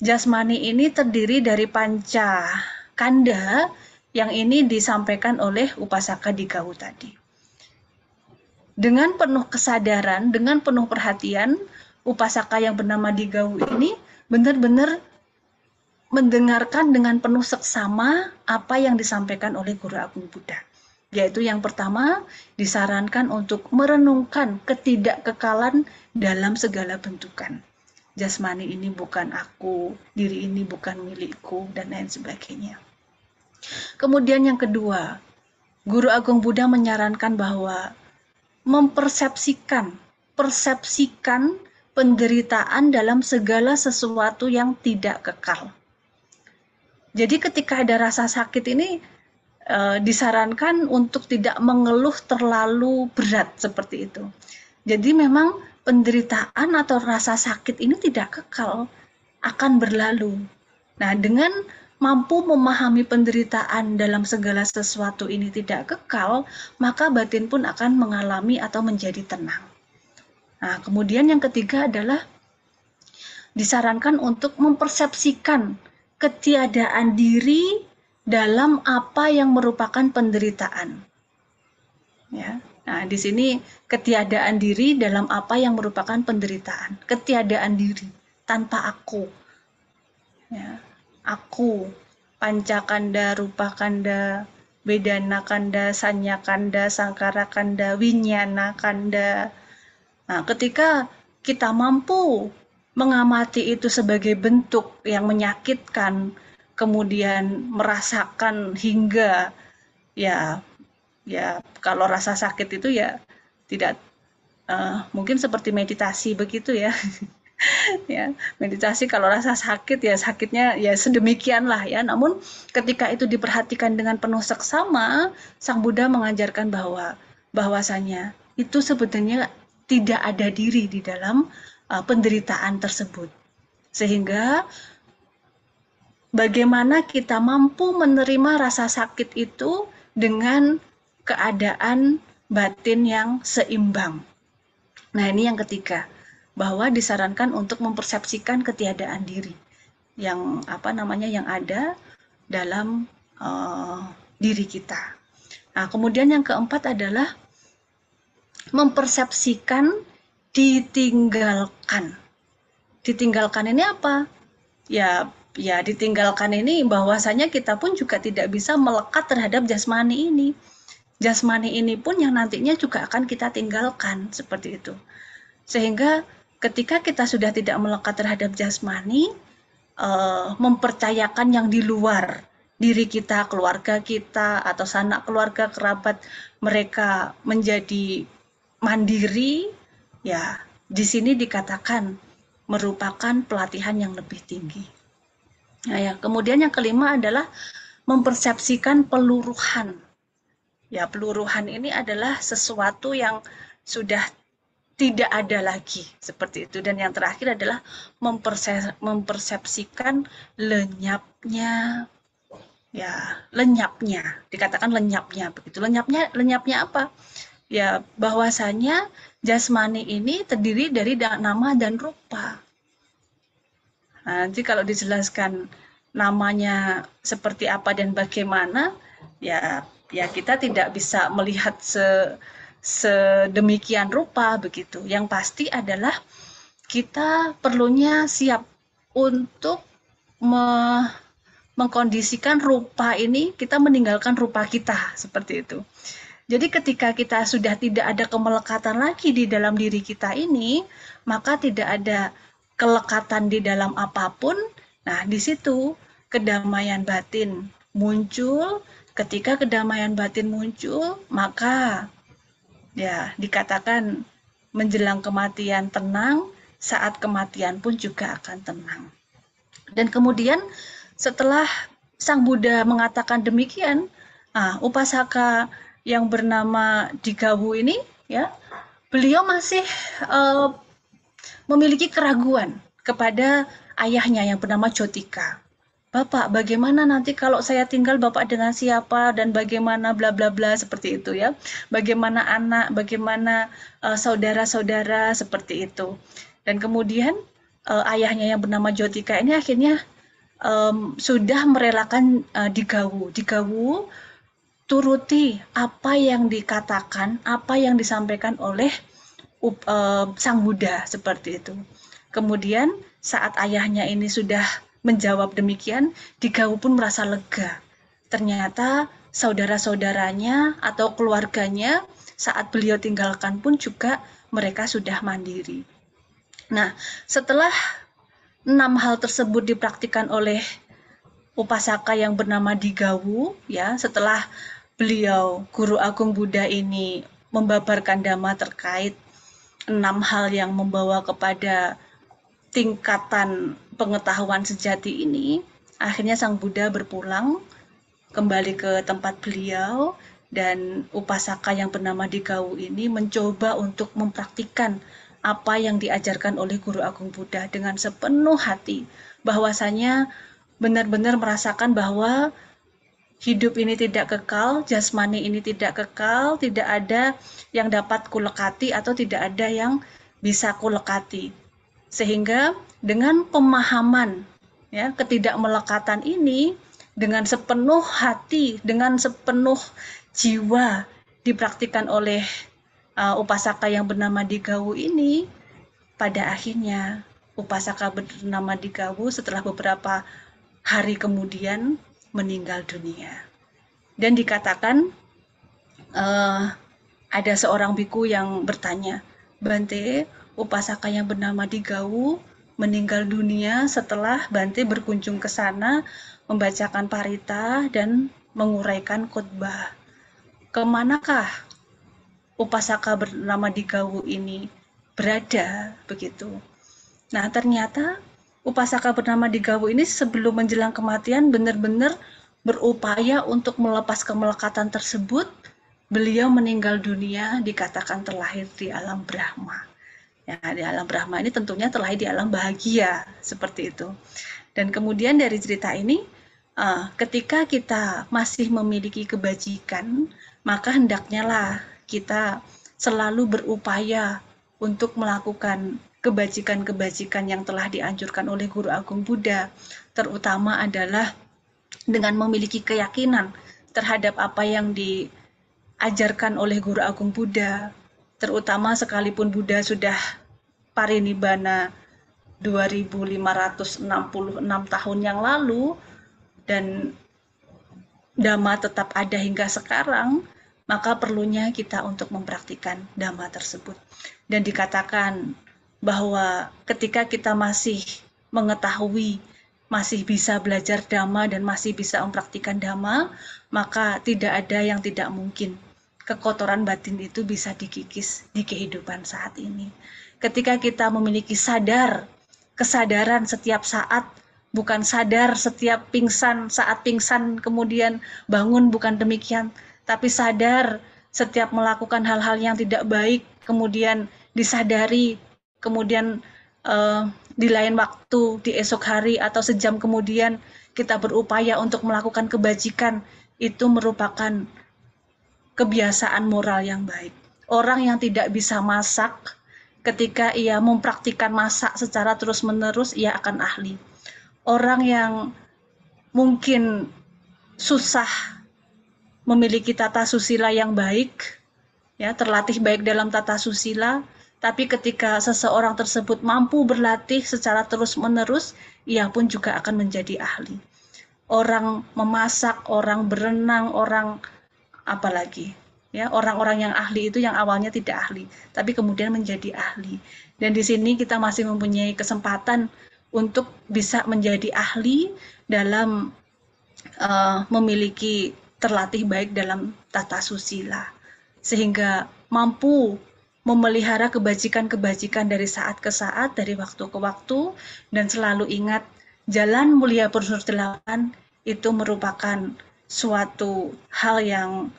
jasmani ini terdiri dari panca kanda yang ini disampaikan oleh upasaka di Gawu tadi. Dengan penuh kesadaran, dengan penuh perhatian, upasaka yang bernama di Gawu ini benar-benar mendengarkan dengan penuh seksama apa yang disampaikan oleh Guru Agung Buddha. Yaitu yang pertama, disarankan untuk merenungkan ketidakkekalan dalam segala bentukan. Jasmani ini bukan aku, diri ini bukan milikku, dan lain sebagainya. Kemudian yang kedua, Guru Agung Buddha menyarankan bahwa persepsikan penderitaan dalam segala sesuatu yang tidak kekal. Jadi ketika ada rasa sakit ini disarankan untuk tidak mengeluh terlalu berat seperti itu. Jadi memang penderitaan atau rasa sakit ini tidak kekal, akan berlalu. Nah, dengan mampu memahami penderitaan dalam segala sesuatu ini tidak kekal, maka batin pun akan mengalami atau menjadi tenang. Nah, kemudian yang ketiga adalah disarankan untuk mempersepsikan ketiadaan diri dalam apa yang merupakan penderitaan. Ya. Nah, di sini ketiadaan diri dalam apa yang merupakan penderitaan, ketiadaan diri tanpa aku. Ya. Aku, pancakanda, rupakanda, bedana kanda, sanya kanda, sangkara kanda, winyana kanda. Nah, ketika kita mampu mengamati itu sebagai bentuk yang menyakitkan, kemudian merasakan hingga ya kalau rasa sakit itu ya tidak mungkin seperti meditasi begitu ya. Ya, meditasi kalau rasa sakit ya sakitnya ya sedemikian lah ya. Namun ketika itu diperhatikan dengan penuh seksama, Sang Buddha mengajarkan bahwasanya itu sebetulnya tidak ada diri di dalam penderitaan tersebut. Sehingga bagaimana kita mampu menerima rasa sakit itu dengan keadaan batin yang seimbang. Nah, ini yang ketiga, bahwa disarankan untuk mempersepsikan ketiadaan diri yang yang ada dalam diri kita. Nah, kemudian yang keempat adalah mempersepsikan ditinggalkan. Ditinggalkan ini apa? Ya ditinggalkan ini bahwasanya kita pun juga tidak bisa melekat terhadap jasmani ini. Jasmani ini pun yang nantinya juga akan kita tinggalkan seperti itu. Sehingga ketika kita sudah tidak melekat terhadap jasmani, mempercayakan yang di luar diri kita, keluarga kita, atau sanak keluarga, kerabat mereka menjadi mandiri, ya di sini dikatakan merupakan pelatihan yang lebih tinggi. Nah, ya, kemudian yang kelima adalah mempersepsikan peluruhan. Ya, peluruhan ini adalah sesuatu yang sudah tidak ada lagi seperti itu. Dan yang terakhir adalah mempersepsikan lenyapnya, ya lenyapnya, dikatakan lenyapnya begitu. Lenyapnya apa? Ya bahwasanya jasmani ini terdiri dari nama dan rupa. Nah, nanti kalau dijelaskan namanya seperti apa dan bagaimana, ya kita tidak bisa melihat sedemikian rupa begitu. Yang pasti adalah kita perlunya siap untuk mengkondisikan rupa ini, kita meninggalkan rupa kita seperti itu. Jadi ketika kita sudah tidak ada kemelekatan lagi di dalam diri kita ini, maka tidak ada kelekatan di dalam apapun. Nah, di situ kedamaian batin muncul. Ketika kedamaian batin muncul, maka ya dikatakan menjelang kematian tenang, saat kematian pun juga akan tenang. Dan kemudian setelah Sang Buddha mengatakan demikian, upasaka yang bernama Digawu ini, ya, beliau masih memiliki keraguan kepada ayahnya yang bernama Jotika. Bapak, bagaimana nanti kalau saya tinggal Bapak dengan siapa dan bagaimana bla bla bla seperti itu ya. Bagaimana anak, bagaimana saudara-saudara seperti itu. Dan kemudian ayahnya yang bernama Jotika ini akhirnya sudah merelakan Digawu. Digawu turuti apa yang dikatakan, apa yang disampaikan oleh Sang Buddha seperti itu. Kemudian saat ayahnya ini sudah menjawab demikian, Digawu pun merasa lega. Ternyata saudara-saudaranya atau keluarganya saat beliau tinggalkan pun juga mereka sudah mandiri. Nah, setelah 6 hal tersebut dipraktikkan oleh upasaka yang bernama Digawu, ya, setelah beliau Guru Agung Buddha ini membabarkan dhamma terkait 6 hal yang membawa kepada tingkatan pengetahuan sejati ini, akhirnya Sang Buddha berpulang kembali ke tempat beliau dan upasaka yang bernama Digawu ini mencoba untuk mempraktikkan apa yang diajarkan oleh Guru Agung Buddha dengan sepenuh hati, bahwasanya benar-benar merasakan bahwa hidup ini tidak kekal, jasmani ini tidak kekal, tidak ada yang dapat kulekati atau tidak ada yang bisa kulekati. Sehingga dengan pemahaman, ya, ketidakmelekatan ini, dengan sepenuh hati, dengan sepenuh jiwa dipraktikkan oleh upasaka yang bernama Digawu ini, pada akhirnya upasaka bernama Digawu setelah beberapa hari kemudian meninggal dunia. Dan dikatakan ada seorang biku yang bertanya, Bante, upasaka yang bernama Digawu meninggal dunia setelah Bante berkunjung ke sana, membacakan parita dan menguraikan khotbah. Kemanakah upasaka bernama Digawu ini berada begitu? Nah, ternyata upasaka bernama Digawu ini sebelum menjelang kematian benar-benar berupaya untuk melepas kemelekatan tersebut. Beliau meninggal dunia dikatakan terlahir di alam Brahma. Ya, di alam Brahma ini tentunya terlahir di alam bahagia, seperti itu. Dan kemudian dari cerita ini, ketika kita masih memiliki kebajikan, maka hendaknya lah kita selalu berupaya untuk melakukan kebajikan-kebajikan yang telah dianjurkan oleh Guru Agung Buddha, terutama adalah dengan memiliki keyakinan terhadap apa yang diajarkan oleh Guru Agung Buddha, terutama sekalipun Buddha sudah parinibbana 2566 tahun yang lalu dan Dhamma tetap ada hingga sekarang, maka perlunya kita untuk mempraktikkan Dhamma tersebut. Dan dikatakan bahwa ketika kita masih mengetahui, masih bisa belajar Dhamma dan masih bisa mempraktikkan Dhamma, maka tidak ada yang tidak mungkin. Kekotoran batin itu bisa dikikis di kehidupan saat ini. Ketika kita memiliki kesadaran setiap saat, bukan sadar setiap pingsan, saat pingsan kemudian bangun, bukan demikian, tapi sadar setiap melakukan hal-hal yang tidak baik, kemudian disadari, kemudian di lain waktu, di esok hari atau sejam kemudian kita berupaya untuk melakukan kebajikan, itu merupakan kebiasaan moral yang baik. Orang yang tidak bisa masak, ketika ia mempraktikkan masak secara terus-menerus, ia akan ahli. Orang yang mungkin susah memiliki tata susila yang baik, ya, terlatih baik dalam tata susila, tapi ketika seseorang tersebut mampu berlatih secara terus-menerus, ia pun juga akan menjadi ahli. Orang memasak, orang berenang, orang apalagi, ya, orang-orang yang ahli itu yang awalnya tidak ahli, tapi kemudian menjadi ahli. Dan di sini kita masih mempunyai kesempatan untuk bisa menjadi ahli dalam memiliki terlatih baik dalam tata susila, sehingga mampu memelihara kebajikan-kebajikan dari saat ke saat, dari waktu ke waktu, dan selalu ingat Jalan Mulia Brosur 8 itu merupakan suatu hal yang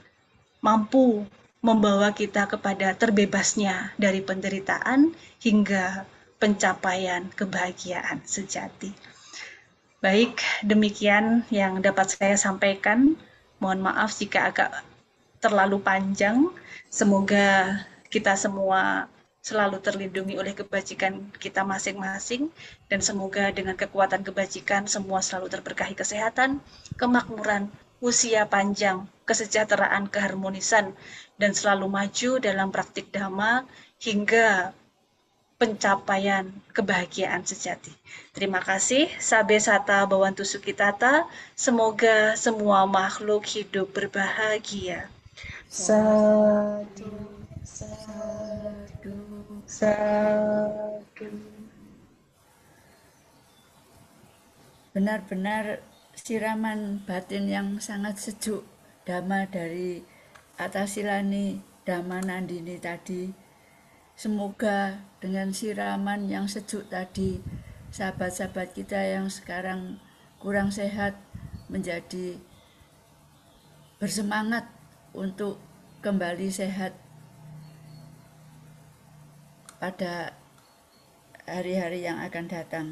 mampu membawa kita kepada terbebasnya dari penderitaan hingga pencapaian kebahagiaan sejati. Baik, demikian yang dapat saya sampaikan. Mohon maaf jika agak terlalu panjang. Semoga kita semua selalu terlindungi oleh kebajikan kita masing-masing, dan semoga dengan kekuatan kebajikan semua selalu terberkahi kesehatan, kemakmuran, usia panjang, kesejahteraan, keharmonisan, dan selalu maju dalam praktik dhamma hingga pencapaian kebahagiaan sejati. Terima kasih. Sabe sata bawantu sukitata. Semoga semua makhluk hidup berbahagia. Sadu, sadu, sadu. Benar-benar siraman batin yang sangat sejuk Dhamma dari Atasilani Dhammanandini tadi. Semoga dengan siraman yang sejuk tadi, sahabat-sahabat kita yang sekarang kurang sehat menjadi bersemangat untuk kembali sehat pada hari-hari yang akan datang.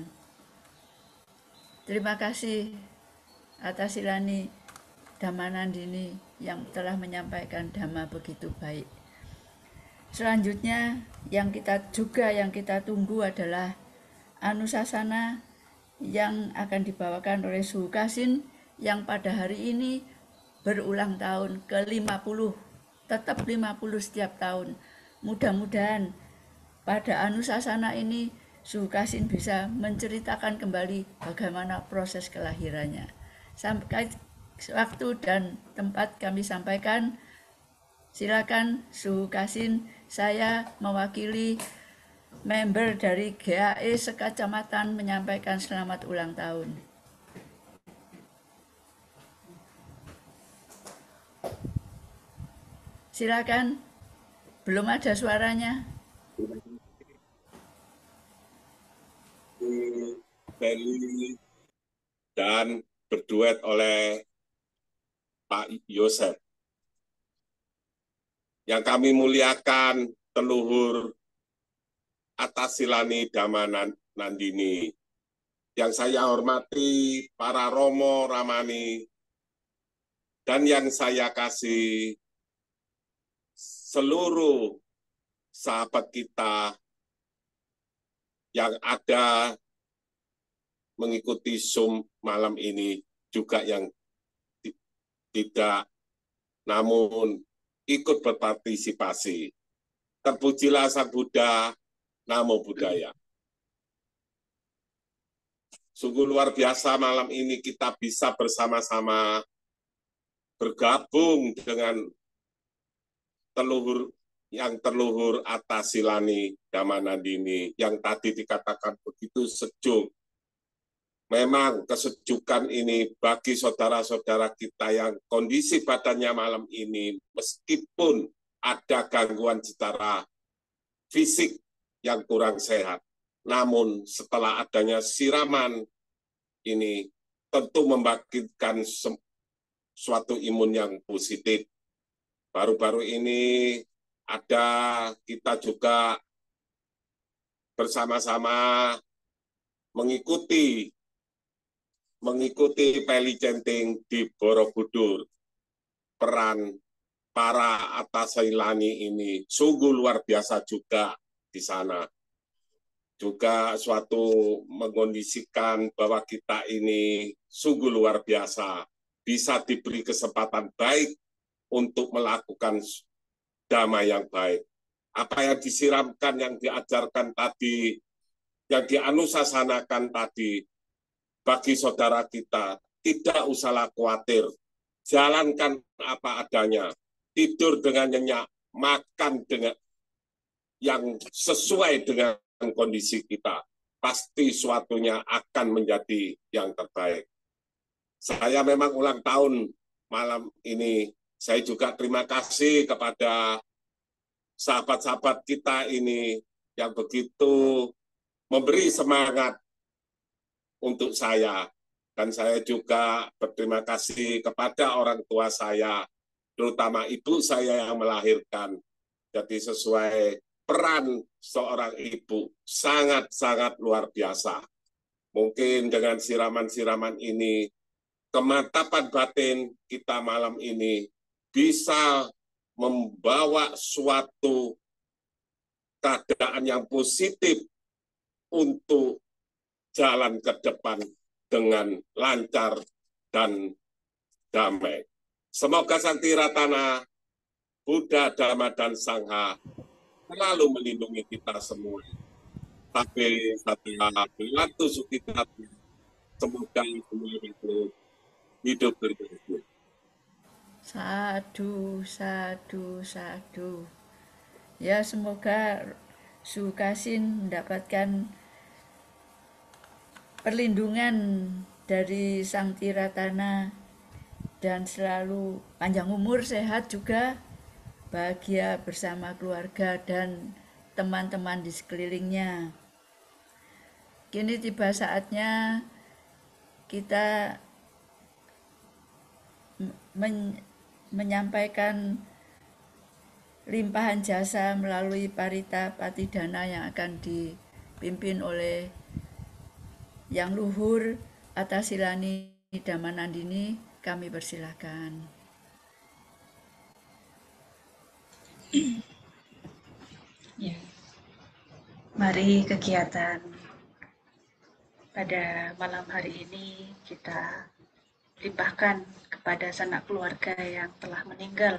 Terima kasih Atasilani Dhammanandini yang telah menyampaikan dhamma begitu baik. Selanjutnya yang kita tunggu adalah Anusasana yang akan dibawakan oleh Suhu Kasin yang pada hari ini berulang tahun ke-50, tetap 50 setiap tahun. Mudah-mudahan pada Anusasana ini Suhu Kasin bisa menceritakan kembali bagaimana proses kelahirannya. Sampai waktu dan tempat kami sampaikan, silakan Suhu Kasin. Saya mewakili member dari GAE sekecamatan menyampaikan selamat ulang tahun. Silakan, belum ada suaranya. Beli dan berduet oleh Pak Yosef. Yang kami muliakan leluhur Atasilani Dhammanandini. Yang saya hormati para Romo Ramani, dan yang saya kasih seluruh sahabat kita yang ada mengikuti Zoom malam ini, juga yang tidak, namun ikut berpartisipasi. Terpujilah Sang Buddha, Namo Buddhaya. Sungguh luar biasa malam ini kita bisa bersama-sama bergabung dengan terluhur Atasilani Dhammanandini yang tadi dikatakan begitu sejuk. Memang kesejukan ini bagi saudara-saudara kita yang kondisi badannya malam ini, meskipun ada gangguan secara fisik yang kurang sehat, namun setelah adanya siraman ini tentu membangkitkan suatu imun yang positif. Baru-baru ini kita juga bersama-sama mengikuti Peli Centing di Borobudur. Peran para Atasilani ini sungguh luar biasa juga di sana. Juga suatu mengkondisikan bahwa kita ini sungguh luar biasa, bisa diberi kesempatan baik untuk melakukan dhamma yang baik. Apa yang disiramkan, yang diajarkan tadi, yang dianusasanakan tadi, bagi saudara kita, tidak usahlah khawatir. Jalankan apa adanya. Tidur dengan nyenyak, makan dengan yang sesuai dengan kondisi kita. Pasti suatunya akan menjadi yang terbaik. Saya memang ulang tahun malam ini. Saya juga terima kasih kepada sahabat-sahabat kita ini yang begitu memberi semangat untuk saya. Dan saya juga berterima kasih kepada orang tua saya, terutama ibu saya yang melahirkan. Jadi sesuai peran seorang ibu, sangat-sangat luar biasa. Mungkin dengan siraman-siraman ini, kemantapan batin kita malam ini bisa membawa suatu keadaan yang positif untuk jalan ke depan dengan lancar dan damai. Semoga Sang Tiratana, Buddha, Dhamma, dan Sangha selalu melindungi kita semua. Tapi setelah membantu kita, semoga semua hidup berbahagia. Sadu, sadu, sadu. Ya, semoga Sukasin mendapatkan perlindungan dari Sang Tiratana dan selalu panjang umur, sehat juga, bahagia bersama keluarga dan teman-teman di sekelilingnya. Kini tiba saatnya kita menyampaikan limpahan jasa melalui Parita Patidana yang akan dipimpin oleh Yang Luhur Atasilani Dhammanandini. Kami persilakan. Ya. Mari kegiatan pada malam hari ini kita limpahkan kepada sanak keluarga yang telah meninggal.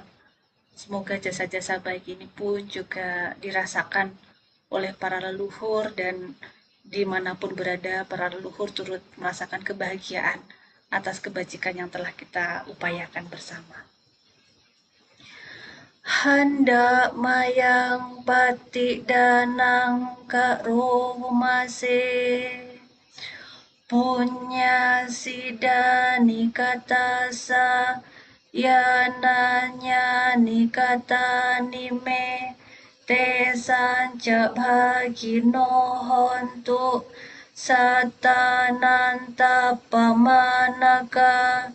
Semoga jasa-jasa baik ini pun juga dirasakan oleh para leluhur, dan dimanapun berada para leluhur turut merasakan kebahagiaan atas kebajikan yang telah kita upayakan bersama. Hendak mayang batik danang karomase, punya sidani katasa yananya nikata nime te sanca bhagino hontu satananta pamanaka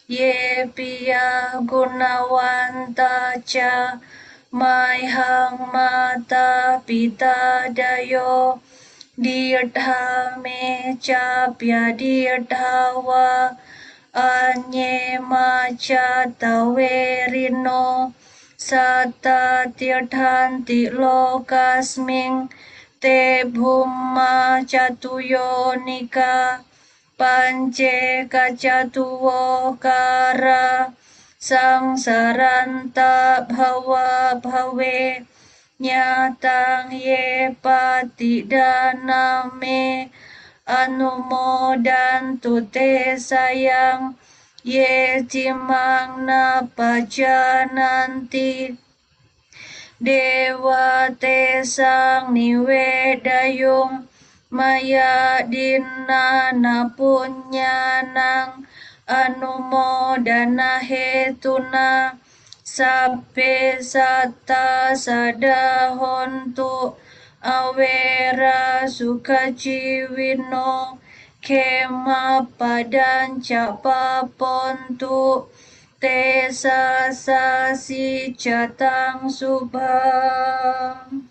ye piya gunawanta ca maihang mata pita dayo dirdhame ca pyadirdhawa anye maca tawerino sata tirthanti lokasming te bhumma catuyonika pance kacatuwo kara sangsaranta bhava bhave nyatang ye patidaname anumodantu te sayang ye cimang napajananti dewa te sang niwedayung maya dinana punyanang anumodana hetuna sabbe satta sadahontu awera sukaciwino kema padanca papontu te sasasi catang subhang.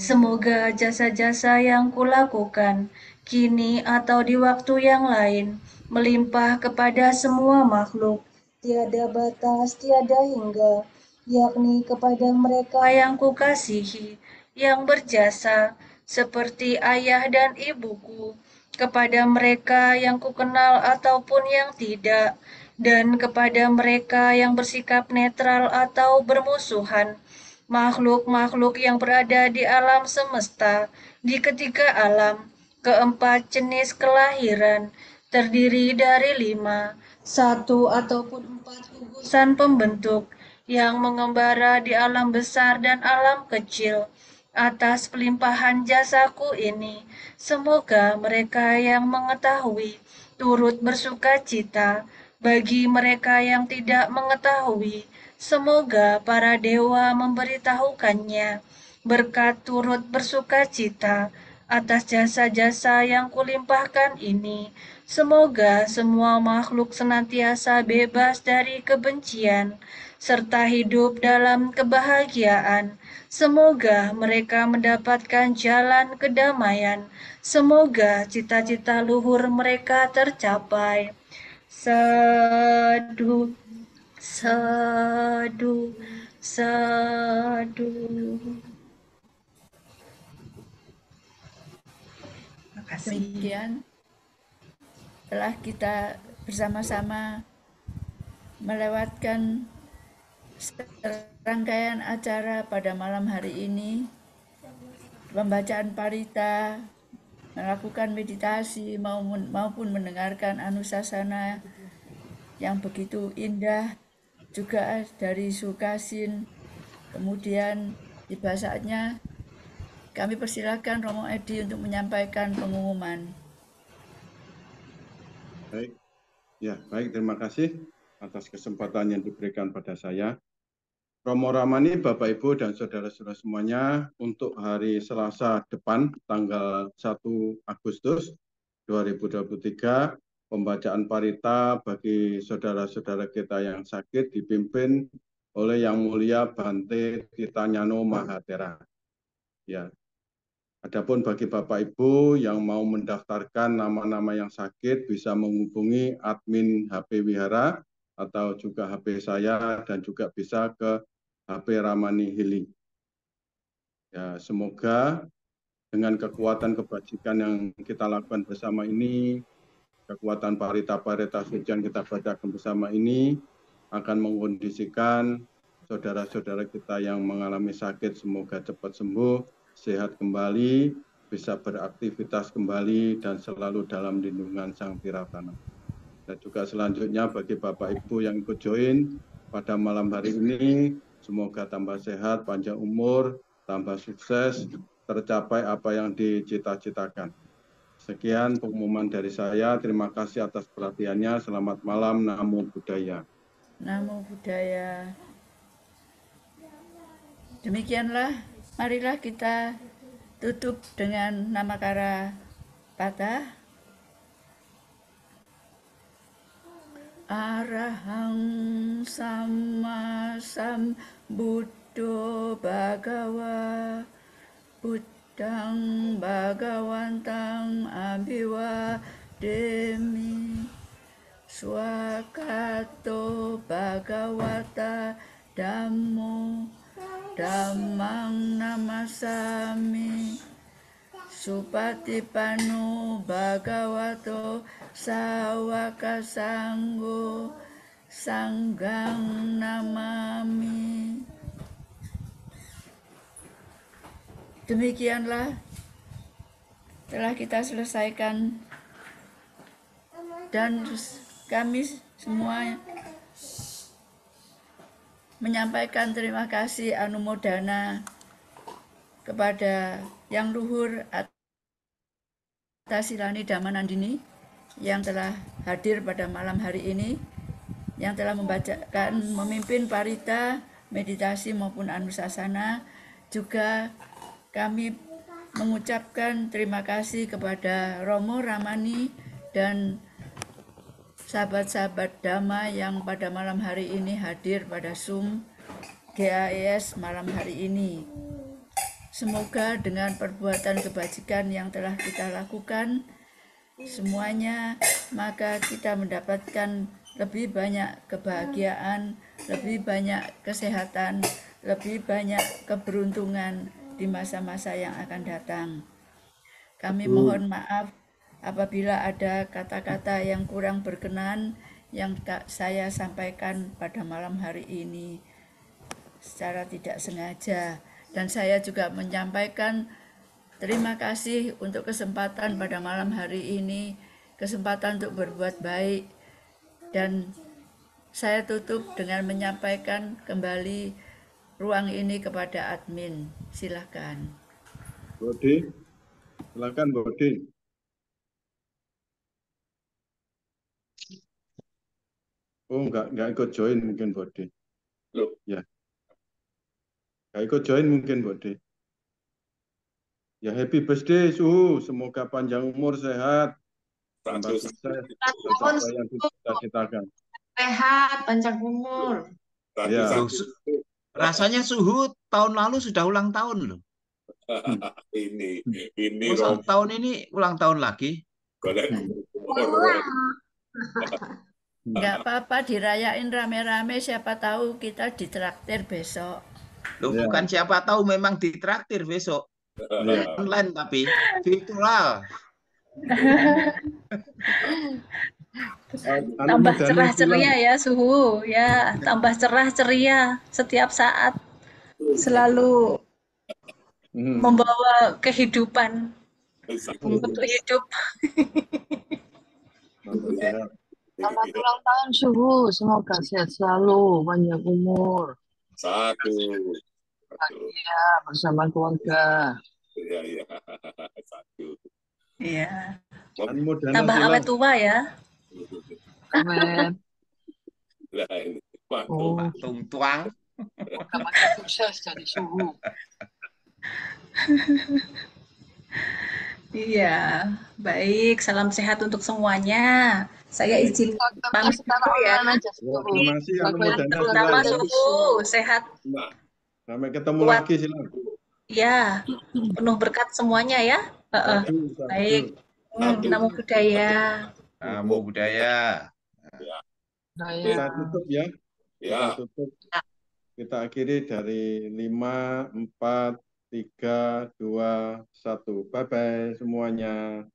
Semoga jasa-jasa yang kulakukan kini atau di waktu yang lain melimpah kepada semua makhluk, tiada batas, tiada hingga, yakni kepada mereka yang kukasihi, yang berjasa seperti ayah dan ibuku, kepada mereka yang kukenal ataupun yang tidak, dan kepada mereka yang bersikap netral atau bermusuhan, makhluk-makhluk yang berada di alam semesta, di ketiga alam, keempat jenis kelahiran, terdiri dari 5, 1 ataupun 4 gugusan pembentuk yang mengembara di alam besar dan alam kecil. Atas pelimpahan jasaku ini, semoga mereka yang mengetahui turut bersuka cita. Bagi mereka yang tidak mengetahui, semoga para dewa memberitahukannya, berkat turut bersuka cita. atas jasa-jasa yang kulimpahkan ini. Semoga semua makhluk senantiasa bebas dari kebencian, serta hidup dalam kebahagiaan. Semoga mereka mendapatkan jalan kedamaian. Semoga cita-cita luhur mereka tercapai. Seduh, seduh, seduh. Terima kasih. Demikian telah kita bersama-sama melewatkan serangkaian acara pada malam hari ini, pembacaan parita, melakukan meditasi maupun mendengarkan anusasana yang begitu indah, juga dari Sukasin. Kemudian tiba saatnya kami persilakan Romo Edi untuk menyampaikan pengumuman. Baik, ya baik, terima kasih atas kesempatan yang diberikan pada saya. Romo Ramani, Bapak Ibu dan saudara-saudara semuanya, untuk hari Selasa depan tanggal 1 Agustus 2023, pembacaan parita bagi saudara-saudara kita yang sakit dipimpin oleh Yang Mulia Bante Tirtanyano Mahatera. Ya. Adapun bagi Bapak Ibu yang mau mendaftarkan nama-nama yang sakit bisa menghubungi admin HP Wihara atau juga HP saya dan juga bisa ke HP Ramani Healing. Ya, semoga dengan kekuatan kebajikan yang kita lakukan bersama ini, kekuatan parita-parita suci yang kita bacakan bersama ini akan mengkondisikan saudara-saudara kita yang mengalami sakit semoga cepat sembuh, sehat kembali, bisa beraktivitas kembali, dan selalu dalam lindungan Sang Tiratana. Dan juga selanjutnya bagi Bapak Ibu yang ikut join pada malam hari ini, semoga tambah sehat, panjang umur, tambah sukses, tercapai apa yang dicita-citakan. Sekian pengumuman dari saya. Terima kasih atas perhatiannya. Selamat malam. Namo Buddhaya. Namo Buddhaya. Demikianlah, marilah kita tutup dengan namakara patah. Arahang sama sambuddho bhagawa buddhang bhagawantang abhiwademi swakato bhagawata dhammo dhammang namasami supatipanno bhagavato sawaka sanggo sanggang namami. Demikianlah telah kita selesaikan dan kami semua menyampaikan terima kasih anumodana kepada Yang Luhur atas Silani Dhammanandini yang telah hadir pada malam hari ini, yang telah membacakan, memimpin parita, meditasi maupun anusasana. Juga kami mengucapkan terima kasih kepada Romo Ramani dan sahabat-sahabat Dhamma yang pada malam hari ini hadir pada Zoom GAES malam hari ini. Semoga dengan perbuatan kebajikan yang telah kita lakukan semuanya, maka kita mendapatkan lebih banyak kebahagiaan, lebih banyak kesehatan, lebih banyak keberuntungan di masa-masa yang akan datang. Kami mohon maaf apabila ada kata-kata yang kurang berkenan yang saya sampaikan pada malam hari ini secara tidak sengaja. Dan saya juga menyampaikan terima kasih untuk kesempatan pada malam hari ini, kesempatan untuk berbuat baik. Dan saya tutup dengan menyampaikan kembali ruang ini kepada admin. Silakan. Bodi, silakan Bodi. Oh, enggak ikut join mungkin Bodi. Loh. Ya. Enggak ikut join mungkin Bodi. Ya happy birthday Suhu, semoga panjang umur, sehat, tambah Satu, sukses, Tahun tercapai yang dicita-citakan. sehat, panjang umur. Ya. satu. Rasanya Suhu tahun lalu sudah ulang tahun loh. Ini Masa Rom. tahun ini ulang tahun lagi? Nggak apa-apa dirayain rame-rame, siapa tahu kita ditraktir besok. Loh, Ya. bukan siapa tahu, memang ditraktir besok. Ya. Online tapi virtual. Tambah cerah ceria ya Suhu, ya tambah cerah ceria setiap saat, selalu membawa kehidupan untuk hidup. Selamat ulang tahun Suhu, semoga sehat selalu, panjang umur. Satu. Bahagia bersama keluarga. Iya. Satu. Iya. Mudah-mudahan Tambah Tulang. awet tua ya. Amin. Nah, ini. Oh, Tung tuang. semoga makin sukses jadi Suhu. Iya, baik. Salam sehat untuk semuanya. Saya izin pamit Sekarang dulu ya. online aja Ya, Suhu. terima kasih mudah-mudahan Terutama Tulang. Suhu sehat. Sampai ketemu Kuat. lagi silang. Ya, penuh berkat semuanya ya. Satu. Baik. Namo Buddhaya. Namo Buddhaya. Kita tutup ya. Ya. Kita tutup. Kita akhiri dari 5, 4, 3, 2, 1. Bye-bye semuanya.